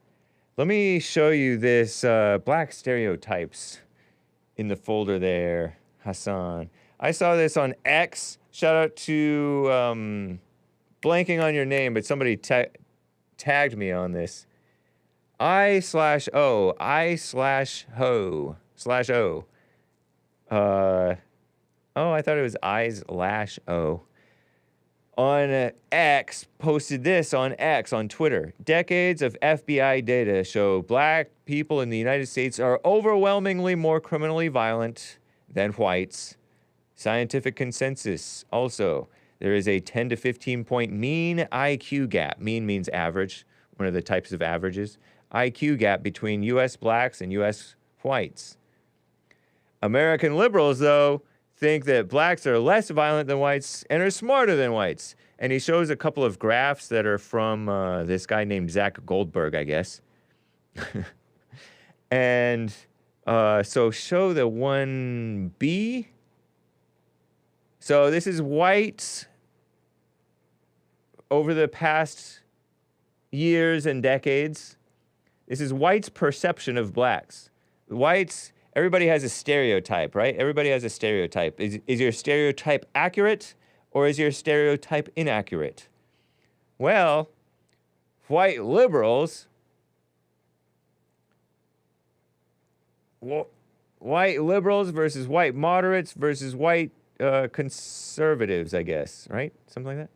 Let me show you this black stereotypes in the folder there, Hassan. I saw this on X. Shout out to blanking on your name, but somebody tagged me on this. I/O. Oh, I thought it was I/O. On X, posted this on X, on Twitter. Decades of FBI data show black people in the United States are overwhelmingly more criminally violent than whites. Scientific consensus also. There is a 10 to 15 point mean IQ gap. Mean means average, one of the types of averages. IQ gap between U.S. blacks and U.S. whites. American liberals, though, think that blacks are less violent than whites and are smarter than whites. And he shows a couple of graphs that are from this guy named Zach Goldberg, I guess. And so show the 1B. So this is whites over the past years and decades. This is whites' perception of blacks. Whites... Everybody has a stereotype, right? Everybody has a stereotype. Is your stereotype accurate or is your stereotype inaccurate? Well, white liberals, versus white moderates versus white conservatives, I guess, right? Something like that.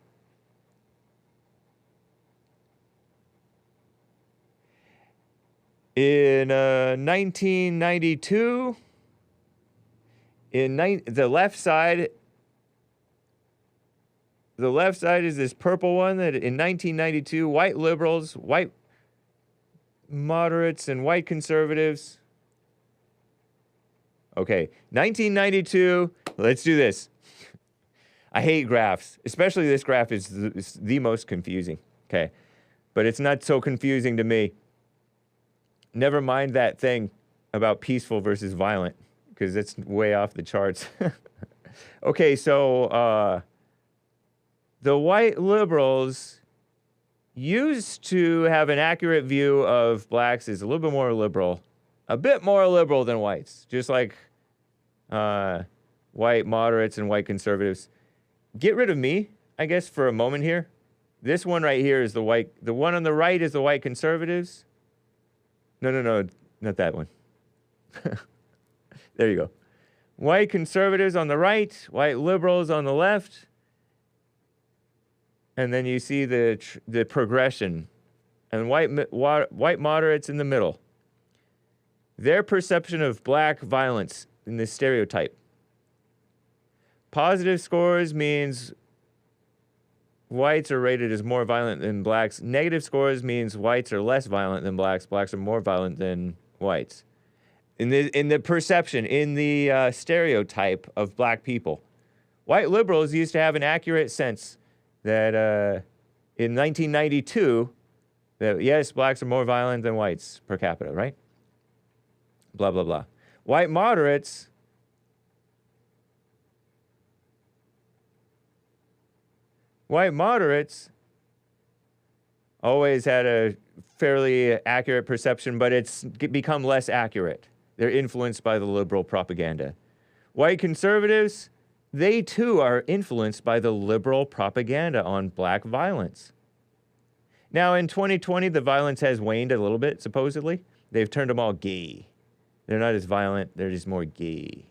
In 1992, the left side is this purple one that in 1992, white liberals, white moderates, and white conservatives. Okay, 1992, let's do this. I hate graphs, especially this graph is the most confusing, okay? But it's not so confusing to me. Never mind that thing about peaceful versus violent, because it's way off the charts. Okay, so the white liberals used to have an accurate view of blacks as a little bit more liberal than whites, just like white moderates and white conservatives. Get rid of me, I guess, for a moment here. This one right here is the white, the one on the right is the white conservatives. No, not that one. There you go. White conservatives on the right, white liberals on the left. And then you see the progression. And white moderates in the middle. Their perception of black violence in this stereotype. Positive scores means whites are rated as more violent than blacks. Negative scores means whites are less violent than blacks. Blacks are more violent than whites. In the perception, in the stereotype of black people. White liberals used to have an accurate sense that in 1992, that yes, blacks are more violent than whites per capita, right? Blah, blah, blah. White moderates always had a fairly accurate perception, but it's become less accurate. They're influenced by the liberal propaganda. White conservatives, they too are influenced by the liberal propaganda on black violence. Now in 2020, the violence has waned a little bit, supposedly. They've turned them all gay. They're not as violent, they're just more gay.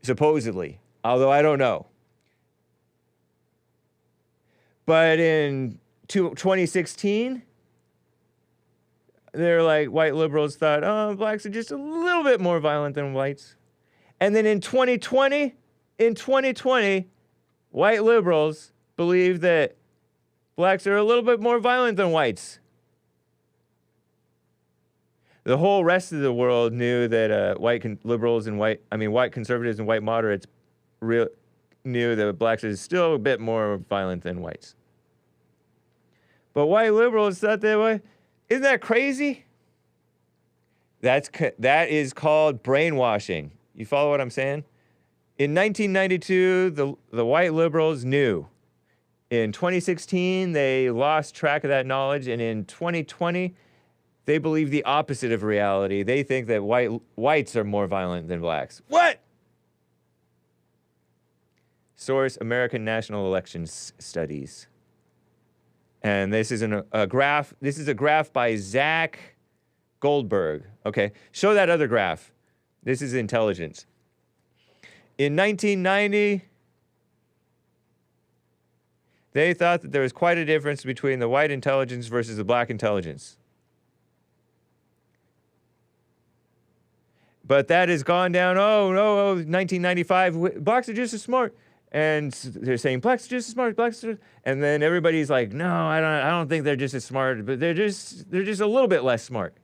Supposedly. Although I don't know. But in 2016, they're like, white liberals thought, oh, blacks are just a little bit more violent than whites. And then in 2020, white liberals believe that blacks are a little bit more violent than whites. The whole rest of the world knew that white conservatives and white moderates knew that blacks are still a bit more violent than whites. But white liberals thought that way. Isn't that crazy? That is called brainwashing. You follow what I'm saying? In 1992, the white liberals knew. In 2016, they lost track of that knowledge, and in 2020, they believe the opposite of reality. They think that whites are more violent than blacks. What? Source: American National Elections Studies. And this is a graph. This is a graph by Zach Goldberg. Okay, show that other graph. This is intelligence. In 1990, they thought that there was quite a difference between the white intelligence versus the black intelligence. But that has gone down. Oh, no, 1995, blacks are just as smart. And they're saying blacks are just as smart, and then everybody's like, no, I don't think they're just as smart, but they're just a little bit less smart.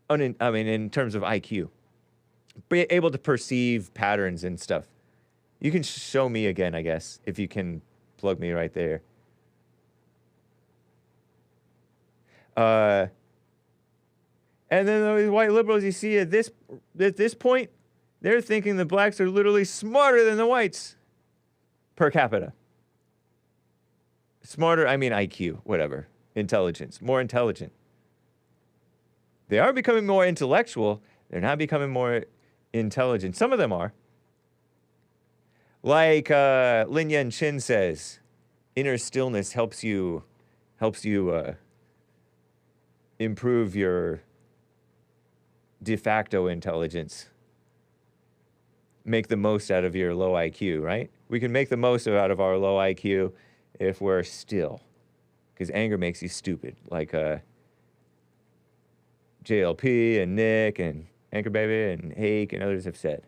In terms of IQ. Be able to perceive patterns and stuff. You can show me again, I guess, if you can plug me right there. And then those white liberals, you see at this point, they're thinking the blacks are literally smarter than the whites per capita. Smarter, I mean IQ, whatever. Intelligence, more intelligent. They are becoming more intellectual. They're not becoming more intelligent. Some of them are. Like Lin Yan Chin says, inner stillness helps you improve your de facto intelligence. Make the most out of your low IQ, right? We can make the most out of our low IQ if we're still. Because anger makes you stupid. Like JLP and Nick and Anchor Baby and Hake and others have said.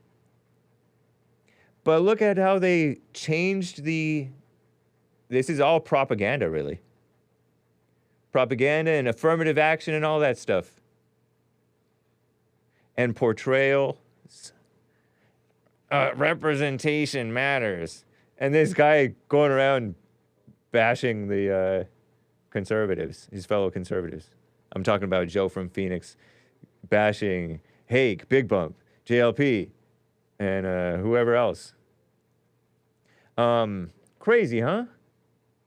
But look at how they changed this is all propaganda, really. Propaganda and affirmative action and all that stuff. And portrayal. Representation matters. And this guy going around bashing the conservatives, his fellow conservatives. I'm talking about Joe from Phoenix bashing Hake, Big Bump, JLP, and whoever else. Crazy, huh?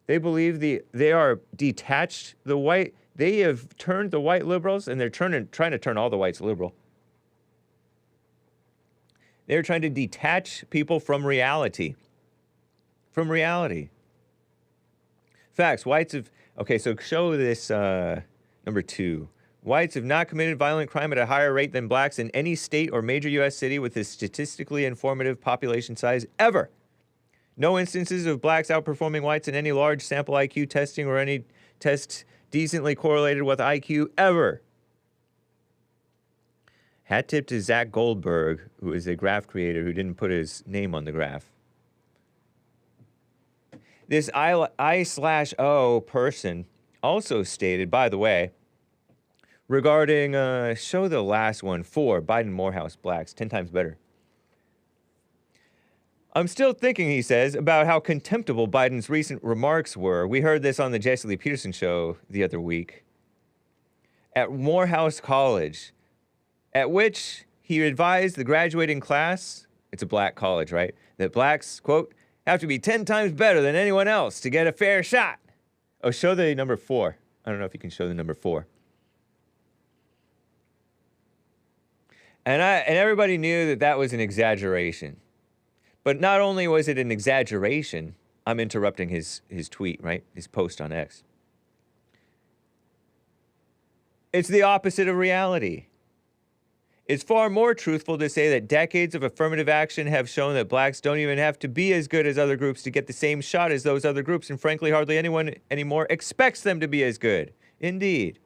They believe they are detached. They have turned the white liberals, and they're trying to turn all the whites liberal. They're trying to detach people from reality. From reality. Facts. Whites have... Okay, so show this number 2. Whites have not committed violent crime at a higher rate than blacks in any state or major U.S. city with a statistically informative population size ever. No instances of blacks outperforming whites in any large sample IQ testing or any test decently correlated with IQ ever. Hat tip to Zach Goldberg, who is a graph creator who didn't put his name on the graph. This I/O person also stated, by the way, regarding, show the last one, 4, Biden-Morehouse blacks, 10 times better. I'm still thinking, he says, about how contemptible Biden's recent remarks were. We heard this on the Jesse Lee Peterson show the other week. At Morehouse College, at which he advised the graduating class, it's a black college, right, that blacks, quote, have to be 10 times better than anyone else to get a fair shot. Oh, show the number 4. I don't know if you can show the number 4. And everybody knew that was an exaggeration. But not only was it an exaggeration, I'm interrupting his tweet, right? His post on X. It's the opposite of reality. It's far more truthful to say that decades of affirmative action have shown that blacks don't even have to be as good as other groups to get the same shot as those other groups, and frankly, hardly anyone anymore expects them to be as good. Indeed.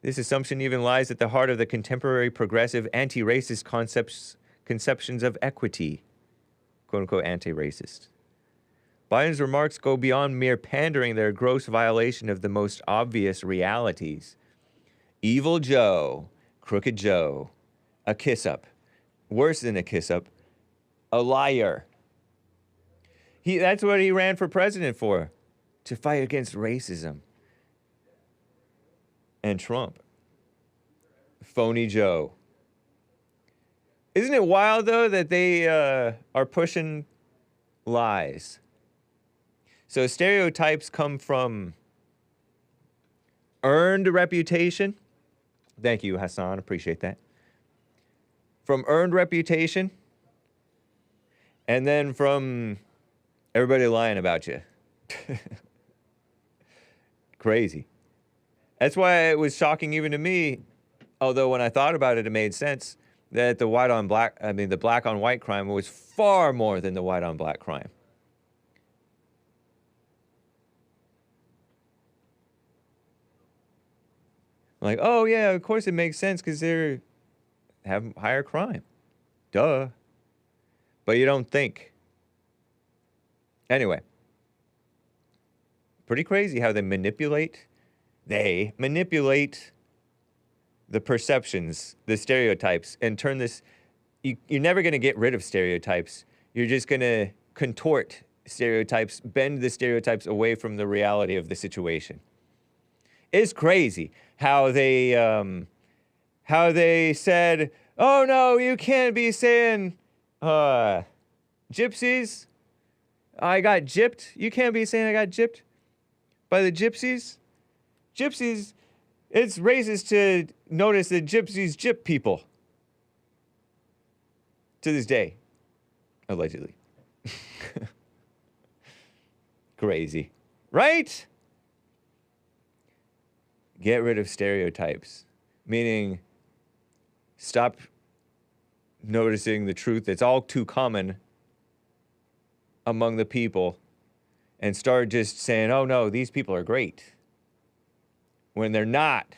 This assumption even lies at the heart of the contemporary progressive anti-racist conceptions of equity, quote-unquote anti-racist. Biden's remarks go beyond mere pandering. They're a gross violation of the most obvious realities. Evil Joe, Crooked Joe, a kiss-up, worse than a kiss-up, a liar. That's what he ran for president for, to fight against racism. And Trump. Phony Joe. Isn't it wild, though, that they are pushing lies? So stereotypes come from earned reputation. Thank you, Hassan. Appreciate that. From earned reputation. And then from everybody lying about you. Crazy. That's why it was shocking even to me, although when I thought about it, it made sense, that the black on white crime was far more than the white on black crime. Like, oh yeah, of course it makes sense because they're have higher crime. Duh. But you don't think. Anyway. Pretty crazy how they manipulate the perceptions, the stereotypes, and turn this... You're never going to get rid of stereotypes. You're just going to contort stereotypes, bend the stereotypes away from the reality of the situation. It's crazy how they said, oh no, you can't be saying gypsies. I got gypped. You can't be saying I got gypped by the gypsies. Gypsies, it's racist to notice that gypsies gyp people. To this day, allegedly. Crazy, right? Get rid of stereotypes, meaning stop noticing the truth that's all too common among the people and start just saying, oh no, these people are great, when they're not.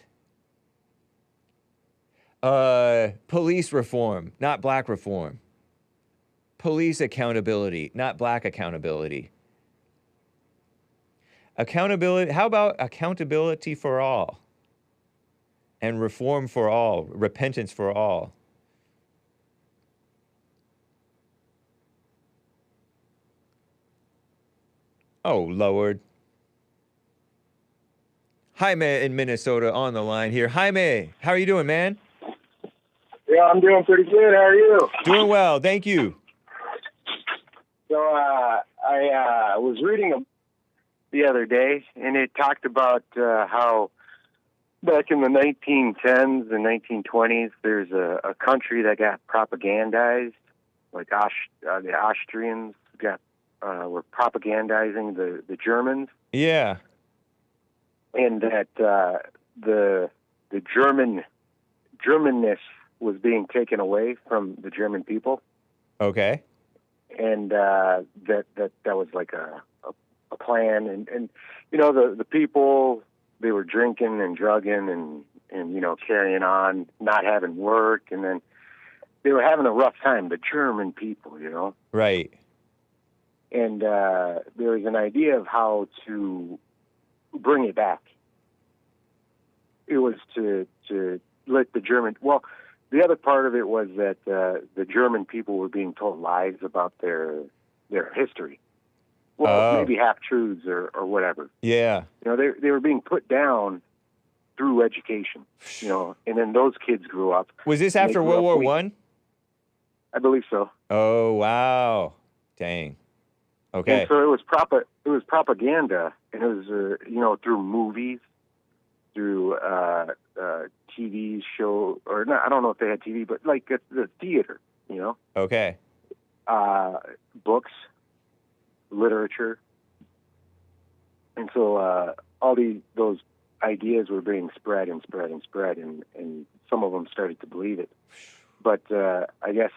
Police reform, not black reform. Police accountability, not black accountability. Accountability, how about accountability for all? And reform for all, repentance for all. Oh, Lord. Jaime in Minnesota on the line here. Jaime, how are you doing, man? Yeah, I'm doing pretty good. How are you? Doing well, thank you. So I was reading the other day, and it talked about how back in the 1910s and 1920s, there's a country that got propagandized, like the Austrians were propagandizing the Germans. Yeah. And that the Germanness was being taken away from the German people. Okay. And that was like a plan, and you know, the people, they were drinking and drugging and you know, carrying on, not having work, and then they were having a rough time, the German people, you know. Right. And there was an idea of how to bring it back. It was to let the German, well, the other part of it was that the German people were being told lies about their history. Well, maybe half-truths or whatever. Yeah. You know, they were being put down through education, you know, and then those kids grew up. Was this after World War I? I believe so. Oh, wow. Dang. Okay. And so it was propaganda, and it was, you know, through movies, through TV show, or not, I don't know if they had TV, but like the theater, you know. Okay. Books, literature, and so all those ideas were being spread, and some of them started to believe it. But I guess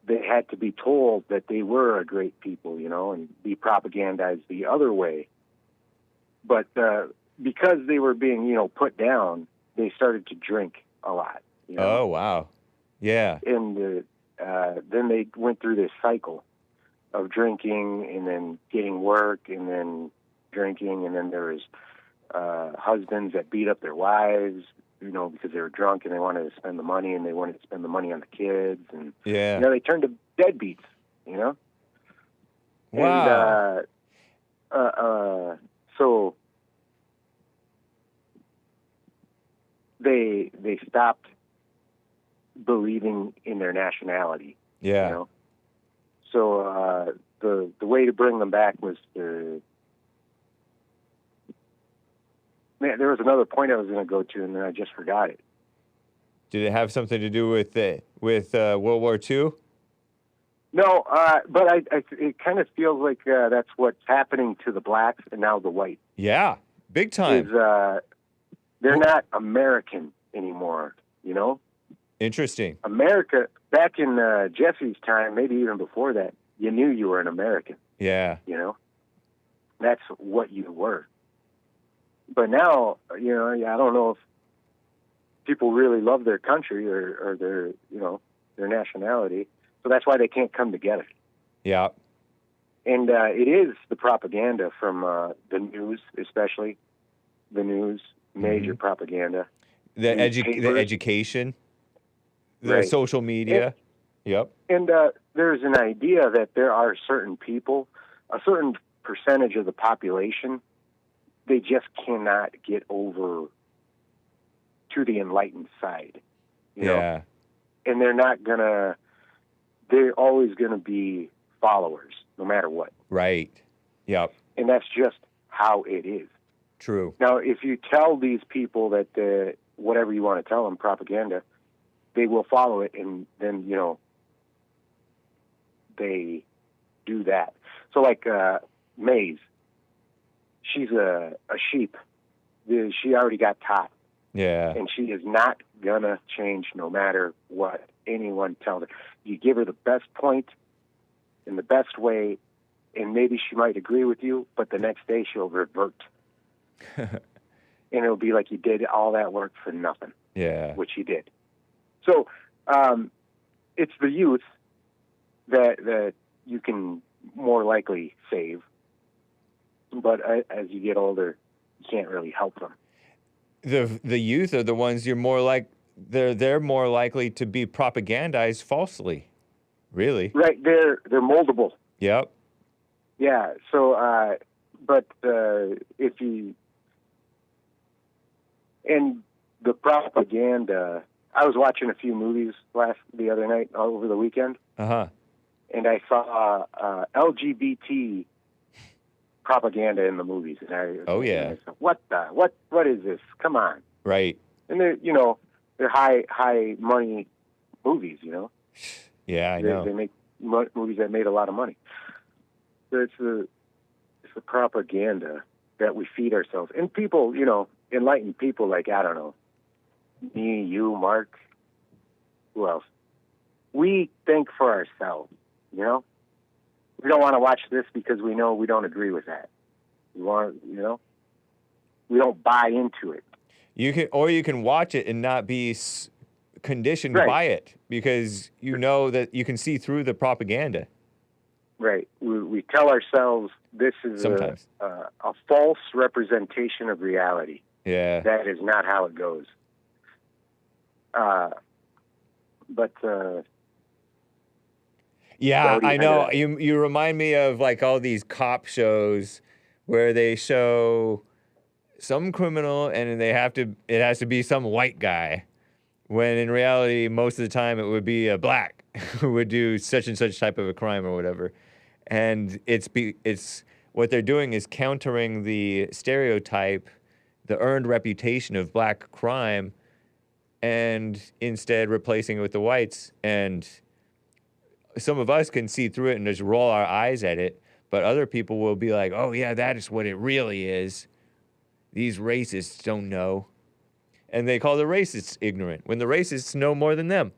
they had to be told that they were a great people, you know, and be propagandized the other way. But because they were being, you know, put down, they started to drink a lot. You know? Oh, wow. Yeah. And then they went through this cycle of drinking and then getting work and then drinking, and then there was husbands that beat up their wives, you know, because they were drunk and they wanted to spend the money, and they wanted to spend the money on the kids, and yeah, you know, they turned to deadbeats, you know. Wow. And so they stopped believing in their nationality. Yeah. You know? So the way to bring them back was to. Man, there was another point I was going to go to, and then I just forgot it. Did it have something to do with World War II? No, but it kind of feels like that's what's happening to the blacks and now the whites. Yeah, big time. Is they're not American anymore, you know? Interesting. America, back in Jesse's time, maybe even before that, you knew you were an American, Yeah. you know? That's what you were. But now, you know, I don't know if people really love their country or their, you know, their nationality. So that's why they can't come together. Yeah. And it is the propaganda from the news, especially the news, major propaganda. The Newspapers. education, the Right. social media. Yep. And there's an idea that there are certain people, a certain percentage of the population, they just cannot get over to the enlightened side. You know? Yeah. And they're always going to be followers, no matter what. Right. Yep. And that's just how it is. True. Now, if you tell these people that whatever you want to tell them, propaganda, they will follow it, and then, you know, they do that. So, like Maze, she's a sheep. She already got taught. Yeah. And she is not going to change no matter what anyone tells her. You give her the best point in the best way, and maybe she might agree with you, but the next day she'll revert. And it'll be like you did all that work for nothing. Yeah. Which you did. So it's the youth that you can more likely save. But as you get older, you can't really help them. The youth are the ones you're more like. They're more likely to be propagandized falsely. Really. Right. They're moldable. Yep. Yeah. So, but if you and the propaganda, I was watching a few movies the other night over the weekend. Uh-huh. And I saw LGBT propaganda in the movies, and I said, what is this? Come on. Right. And they're high money movies, you know. Yeah, I know. They make movies that made a lot of money. So it's the propaganda that we feed ourselves, and people, you know, enlightened people like, I don't know, me, you, Mark, who else? We think for ourselves, you know. We don't want to watch this because we know we don't agree with that. We want, you know, we don't buy into it. You can watch it and not be conditioned Right. by it because you know that you can see through the propaganda. Right. We tell ourselves this is Sometimes. a false representation of reality. Yeah. That is not how it goes. Yeah, Rowdy I know. had You remind me of like all these cop shows where they show some criminal and it has to be some white guy. When in reality, most of the time it would be a black who would do such and such type of a crime or whatever. And it's what they're doing is countering the stereotype, the earned reputation of black crime, and instead replacing it with the whites. And some of us can see through it and just roll our eyes at it, but other people will be like, oh yeah, that is what it really is. These racists don't know. And they call the racists ignorant when the racists know more than them.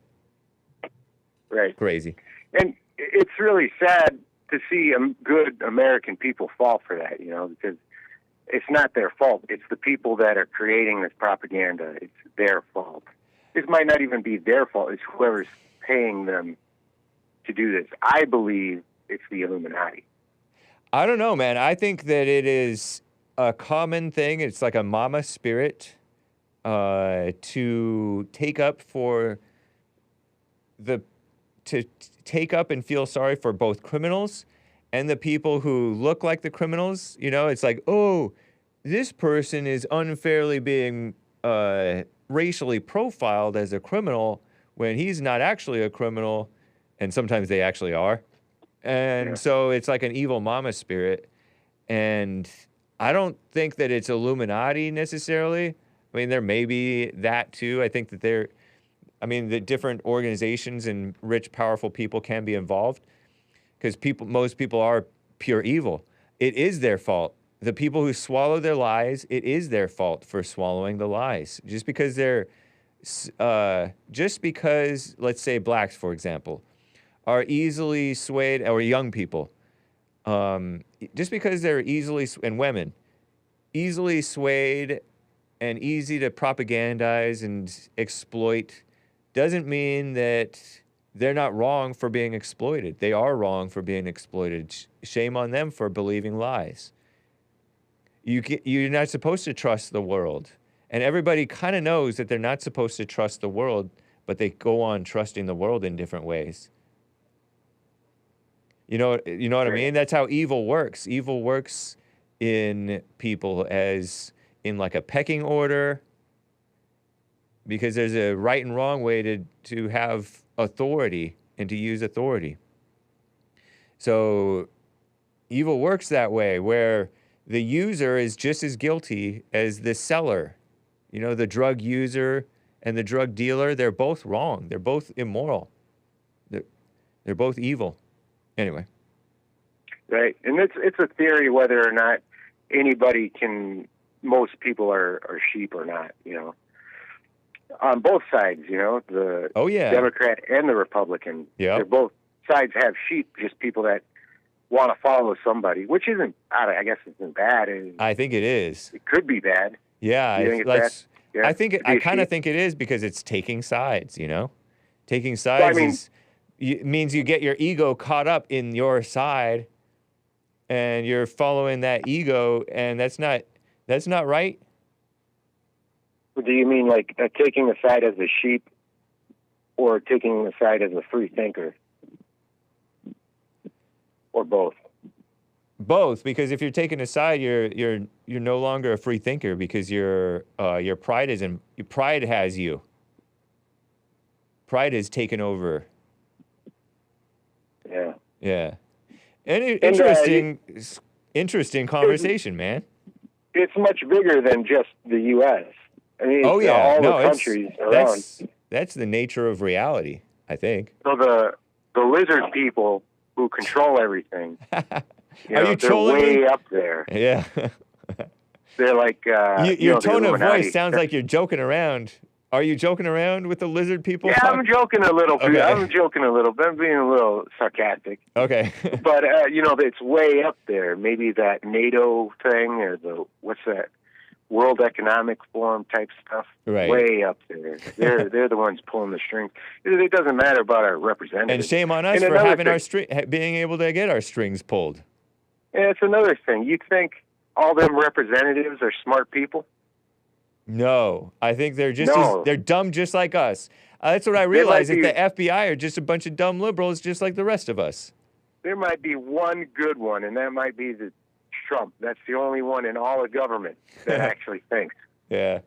Right. Crazy. And it's really sad to see good American people fall for that, you know, because it's not their fault. It's the people that are creating this propaganda. It's their fault. This might not even be their fault. It's whoever's paying them to do this. I believe it's the Illuminati. I don't know, man. I think that it is a common thing. It's like a mama spirit to take up and feel sorry for both criminals and the people who look like the criminals. You know, it's like, oh, this person is unfairly being racially profiled as a criminal. when he's not actually a criminal, and sometimes they actually are. And so it's like an evil mama spirit. And I don't think that it's Illuminati necessarily. I mean, there may be that too. I think that the different organizations and rich, powerful people can be involved because most people are pure evil. It is their fault. The people who swallow their lies, it is their fault for swallowing the lies. Just because, let's say blacks, for example, are easily swayed, or young people, just because they're and women, easily swayed and easy to propagandize and exploit, doesn't mean that they're not wrong for being exploited. They are wrong for being exploited. Shame on them for believing lies. You're not supposed to trust the world. And everybody kind of knows that they're not supposed to trust the world, but they go on trusting the world in different ways. You know what I mean? That's how evil works. Evil works in people as in like a pecking order, because there's a right and wrong way to have authority and to use authority. So evil works that way, where the user is just as guilty as the seller. You know, the drug user and the drug dealer, they're both wrong. They're both immoral. They're both evil. Anyway. Right. And it's a theory whether or not most people are sheep or not, you know. On both sides, you know, the Democrat and the Republican. Yeah. They're both sides have sheep, just people that want to follow somebody, which isn't, I guess isn't bad. I think it is. It could be bad. Yeah. You think it's bad? Yeah. I kind of think it is, because it's taking sides, you know? Taking sides means you get your ego caught up in your side and you're following that ego, and that's not right. Do you mean like taking a side as a sheep, or taking a side as a free thinker, or both? Both, because if you're taking a side, you're no longer a free thinker, because your pride has you. Pride has taken over. Yeah. Yeah. And interesting conversation, man. It's much bigger than just the U.S. I mean, all the countries around. That's the nature of reality, I think. So the lizard people who control everything, they're way up there. Yeah. They're like your tone of Illuminati. voice sounds like you're joking around. Are you joking around with the lizard people? Yeah, I'm joking a little bit. Okay. I'm joking a little bit. I'm being a little sarcastic. Okay. But it's way up there. Maybe that NATO thing, or what's that? World Economic Forum type stuff. Right. Way up there. They're the ones pulling the strings. It doesn't matter about our representatives. And shame on us for having being able to get our strings pulled. Yeah, it's another thing. You think all them representatives are smart people? No, I think they're they're dumb just like us. That's what I realized, that the FBI are just a bunch of dumb liberals just like the rest of us. There might be one good one, and that might be the Trump. That's the only one in all of government that actually thinks. Yeah.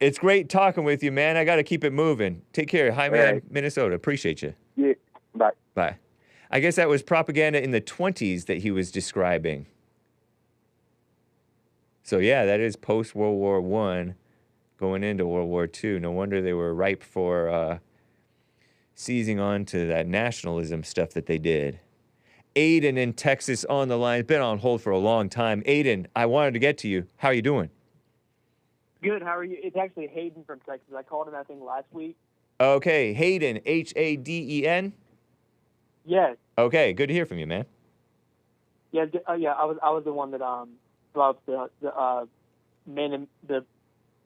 It's great talking with you, man. I got to keep it moving. Take care. Hi, man, Minnesota. Appreciate you. Yeah. Bye. Bye. I guess that was propaganda in the 20s that he was describing. So, yeah, that is post-World War I, going into World War II. No wonder they were ripe for seizing on to that nationalism stuff that they did. Aiden in Texas on the line. Been on hold for a long time. Aiden, I wanted to get to you. How are you doing? Good. How are you? It's actually Hayden from Texas. I called him, I think, last week. Okay. Hayden, Haden? Yes. Okay. Good to hear from you, man. Yeah. I was the one that brought up the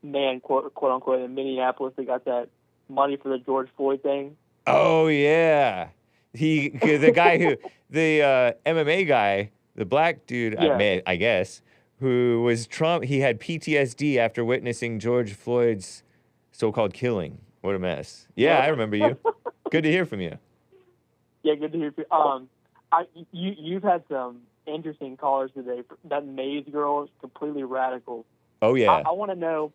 man quote unquote in Minneapolis that got that money for the George Floyd thing. Oh yeah, the guy the MMA guy, the black dude, I guess, who was Trump. He had PTSD after witnessing George Floyd's so-called killing. What a mess. Yeah, I remember you. Good to hear from you. Yeah, good to hear from you. You've had some interesting callers today. That Maze girl is completely radical. Oh yeah. I want to know.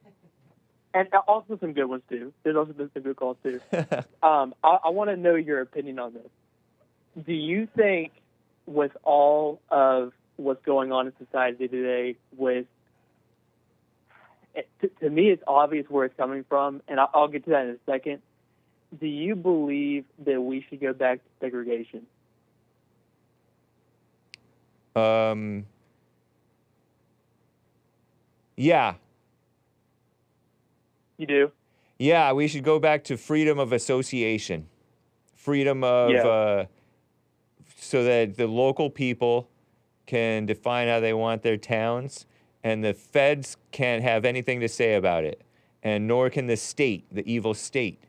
And also some good ones, too. There's also been some good calls, too. I want to know your opinion on this. Do you think with all of what's going on in society today to me, it's obvious where it's coming from, and I'll get to that in a second. Do you believe that we should go back to segregation? Yeah. You do? Yeah, we should go back to freedom of association. Freedom of, so that the local people can define how they want their towns, and the feds can't have anything to say about it, and nor can the state, the evil state.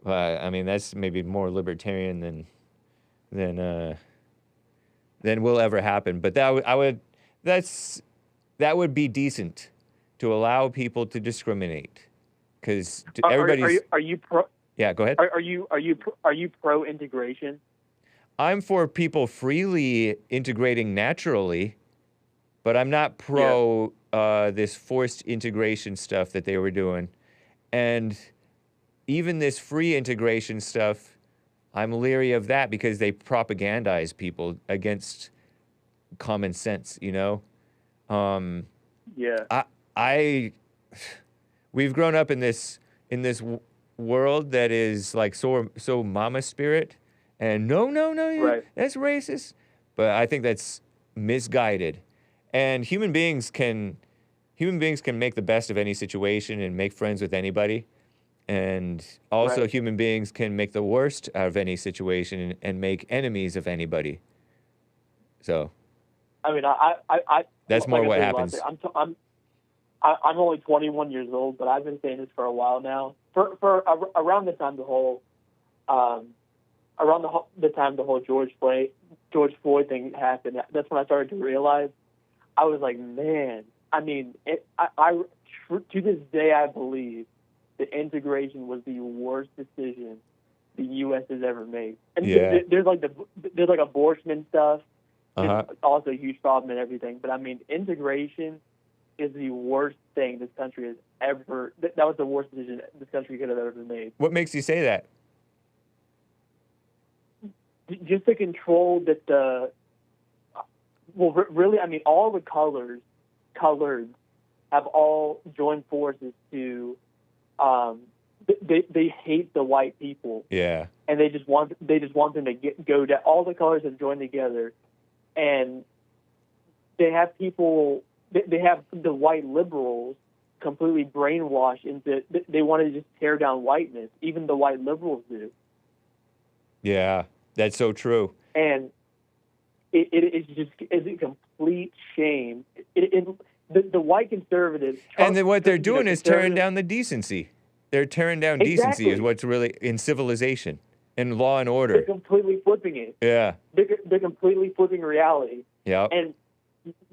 I mean, that's maybe more libertarian than will ever happen. But that would be decent to allow people to discriminate, because everybody's. Are you pro? Yeah, go ahead. Are you pro integration? I'm for people freely integrating naturally, but I'm not pro this forced integration stuff that they were doing. And even this free integration stuff, I'm leery of that because they propagandize people against common sense, you know? We've grown up in this world that is like so mama spirit, and no, Right. that's racist. But I think that's misguided. And human beings can make the best of any situation and make friends with anybody. And also Right. human beings can make the worst out of any situation and make enemies of anybody. So I mean, that's more like what I said, happens. I'm only 21 years old, but I've been saying this for a while now. For around the time the whole George Floyd thing happened, that's when I started to realize. I was like, man. I mean, to this day, I believe that integration was the worst decision the U.S. has ever made. And there's like abortion stuff. It's also a huge problem and everything. But I mean, integration is the worst thing this country has ever. That was the worst decision this country could have ever made. What makes you say that? Just the control that really, I mean, all the coloreds have all joined forces to. They hate the white people. Yeah. And they just want them to go down. All the colors have joined together, and they have people. They have the white liberals completely brainwashed into. They want to just tear down whiteness. Even the white liberals do. Yeah, that's so true. And it's a complete shame. The white conservatives. And then what they're doing is tearing down the decency. They're tearing down decency is what's really in civilization, in law and order. They're completely flipping it. Yeah. They're completely flipping reality. Yeah. And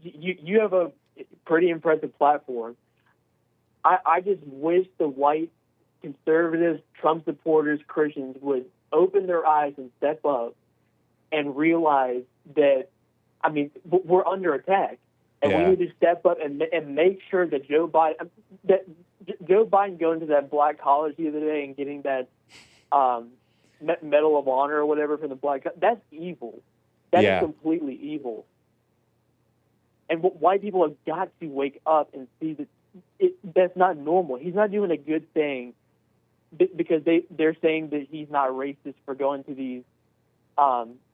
you have a pretty impressive platform. I just wish the white conservatives, Trump supporters, Christians would open their eyes and step up and realize that, I mean, we're under attack. And we need to step up and make sure that Joe Biden going to that black college the other day and getting that Medal of Honor or whatever from the black, that's evil. That is completely evil. And white people have got to wake up and see that that's not normal. He's not doing a good thing because they're saying that he's not racist for going to these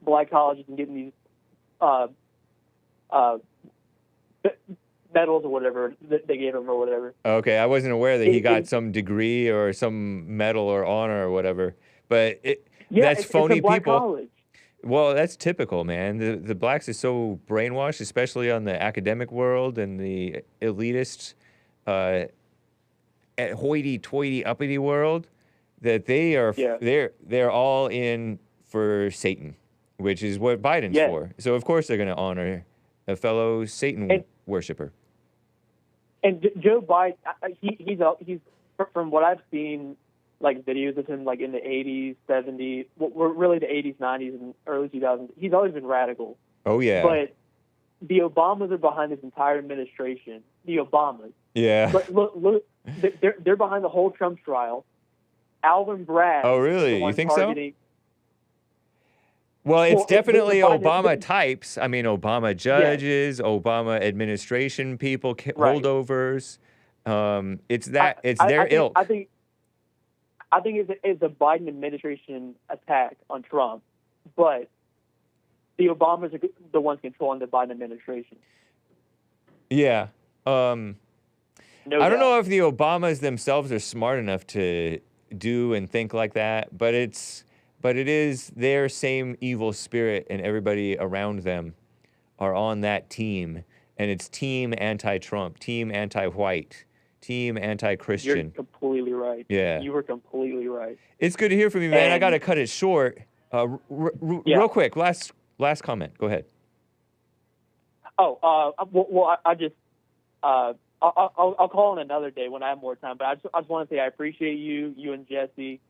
black colleges and getting these medals or whatever that they gave him or whatever. Okay, I wasn't aware that he got some degree or some medal or honor or whatever. But that's phony it's a black people. College. Well, that's typical, man. The blacks are so brainwashed, especially on the academic world and the elitist, hoity-toity, uppity world, that they are they're all in for Satan, which is what Biden's for. So of course they're going to honor a fellow Satan worshiper. And Joe Biden, he's from what I've seen, like videos of him, like in the 80s, 70s, really the 80s, 90s, and early 2000s. He's always been radical. Oh yeah. But the Obamas are behind this entire administration. The Obamas. Yeah. But look, they're behind the whole Trump trial. Alvin Bragg. Oh, really? is the one You think targeting, so? Well, it's Well, definitely the Biden- Obama types. I mean, Obama judges, Obama administration people, Right. holdovers. It's their ilk. I think it's a Biden administration attack on Trump, but the Obamas are the ones controlling the Biden administration. Yeah. No I don't doubt. know if the Obamas themselves are smart enough to do and think like that, but it is their same evil spirit, and everybody around them are on that team, and it's team anti-Trump, team anti-white, team anti-Christian. You're completely right. Yeah. You were completely right. It's good to hear from you, man. I And- got to cut it short. Real quick, last comment. Go ahead. Oh, I just, I'll call on another day when I have more time. But I just want to say I appreciate you and Jesse.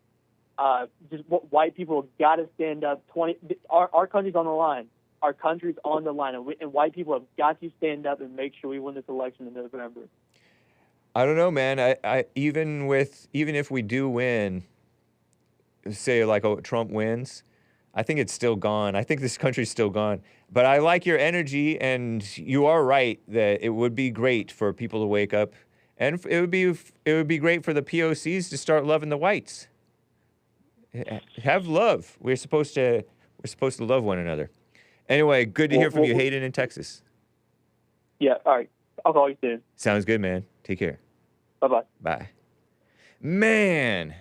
Just white people got to stand up. Our country's on the line. Our country's on the line, and white people have got to stand up and make sure we win this election in November. I don't know, man. I even if we do win, say like Trump wins, I think it's still gone. I think this country's still gone. But I like your energy, and you are right that it would be great for people to wake up, and it would be great for the POCs to start loving the whites. Have love. We're supposed to love one another. Anyway, good to hear from you, Hayden in Texas. Yeah. All right. I'll call you soon. Sounds good, man. Take care. Bye-bye. Bye. Man,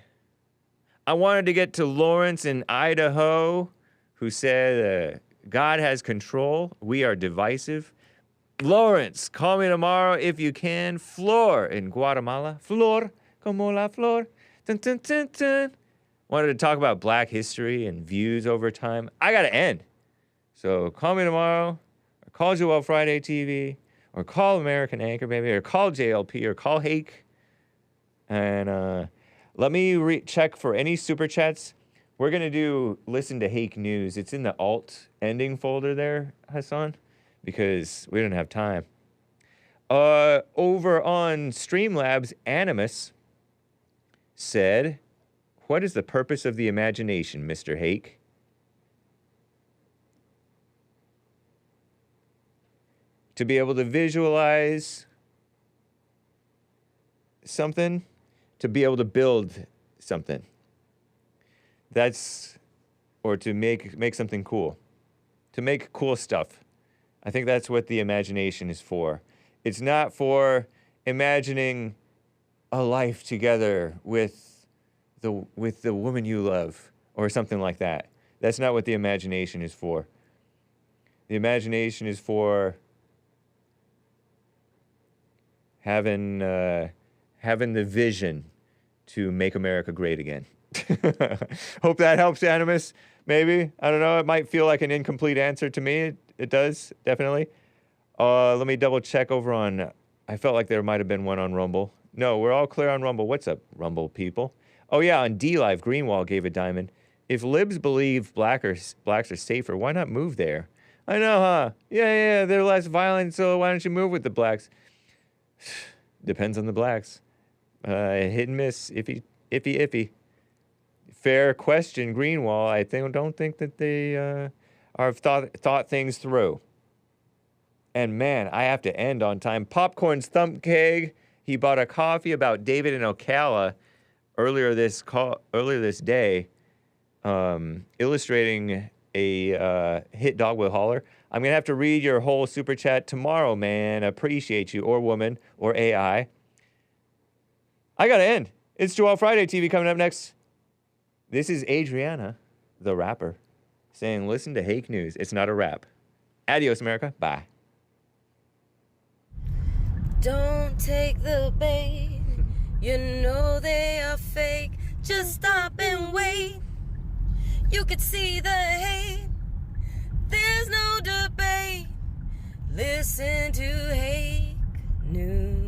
I wanted to get to Laurence in Idaho, who said, God has control. We are divisive. Laurence, call me tomorrow if you can. Flor in Guatemala. Flor, como la flor. Dun, dun, dun, dun. Wanted to talk about black history and views over time. I got to end. So call me tomorrow, or call Joel Friday TV, or call American Anchor, maybe, or call JLP, or call Hake. And let me check for any super chats. We're going to do Listen to Hake News. It's in the alt ending folder there, Hassan, because we don't have time. Over on Streamlabs, Animus said, what is the purpose of the imagination, Mr. Hake? To be able to visualize something, to be able to build something. Or to make something cool. To make cool stuff. I think that's what the imagination is for. It's not for imagining a life together with the woman you love or something like that. That's not what the imagination is for. The imagination is for having the vision to make America great again. Hope that helps, Animus. Maybe. I don't know. It might feel like an incomplete answer to me. It does, definitely. Let me double check over on... I felt like there might have been one on Rumble. No, we're all clear on Rumble. What's up, Rumble people? Oh, yeah, on D-Live, Greenwall gave a diamond. If libs believe blacks are safer, why not move there? I know, huh? Yeah, they're less violent, so why don't you move with the blacks? Depends on the blacks. Hit and miss, iffy. Fair question, Greenwall. I don't think that they have thought things through. And man, I have to end on time. Popcorn's Thump Keg. He bought a coffee about David and Ocala earlier this day, illustrating a hit dog will holler. I'm gonna have to read your whole super chat tomorrow, man. Appreciate you, or woman, or AI. I gotta end. It's Joel Friday TV coming up next. This is Adriana, the rapper, saying, listen to Hake News. It's not a rap. Adios, America. Bye. Don't take the bait. You know they are fake. Just stop and wait. You could see the hate. There's no debate. Listen to Hake News.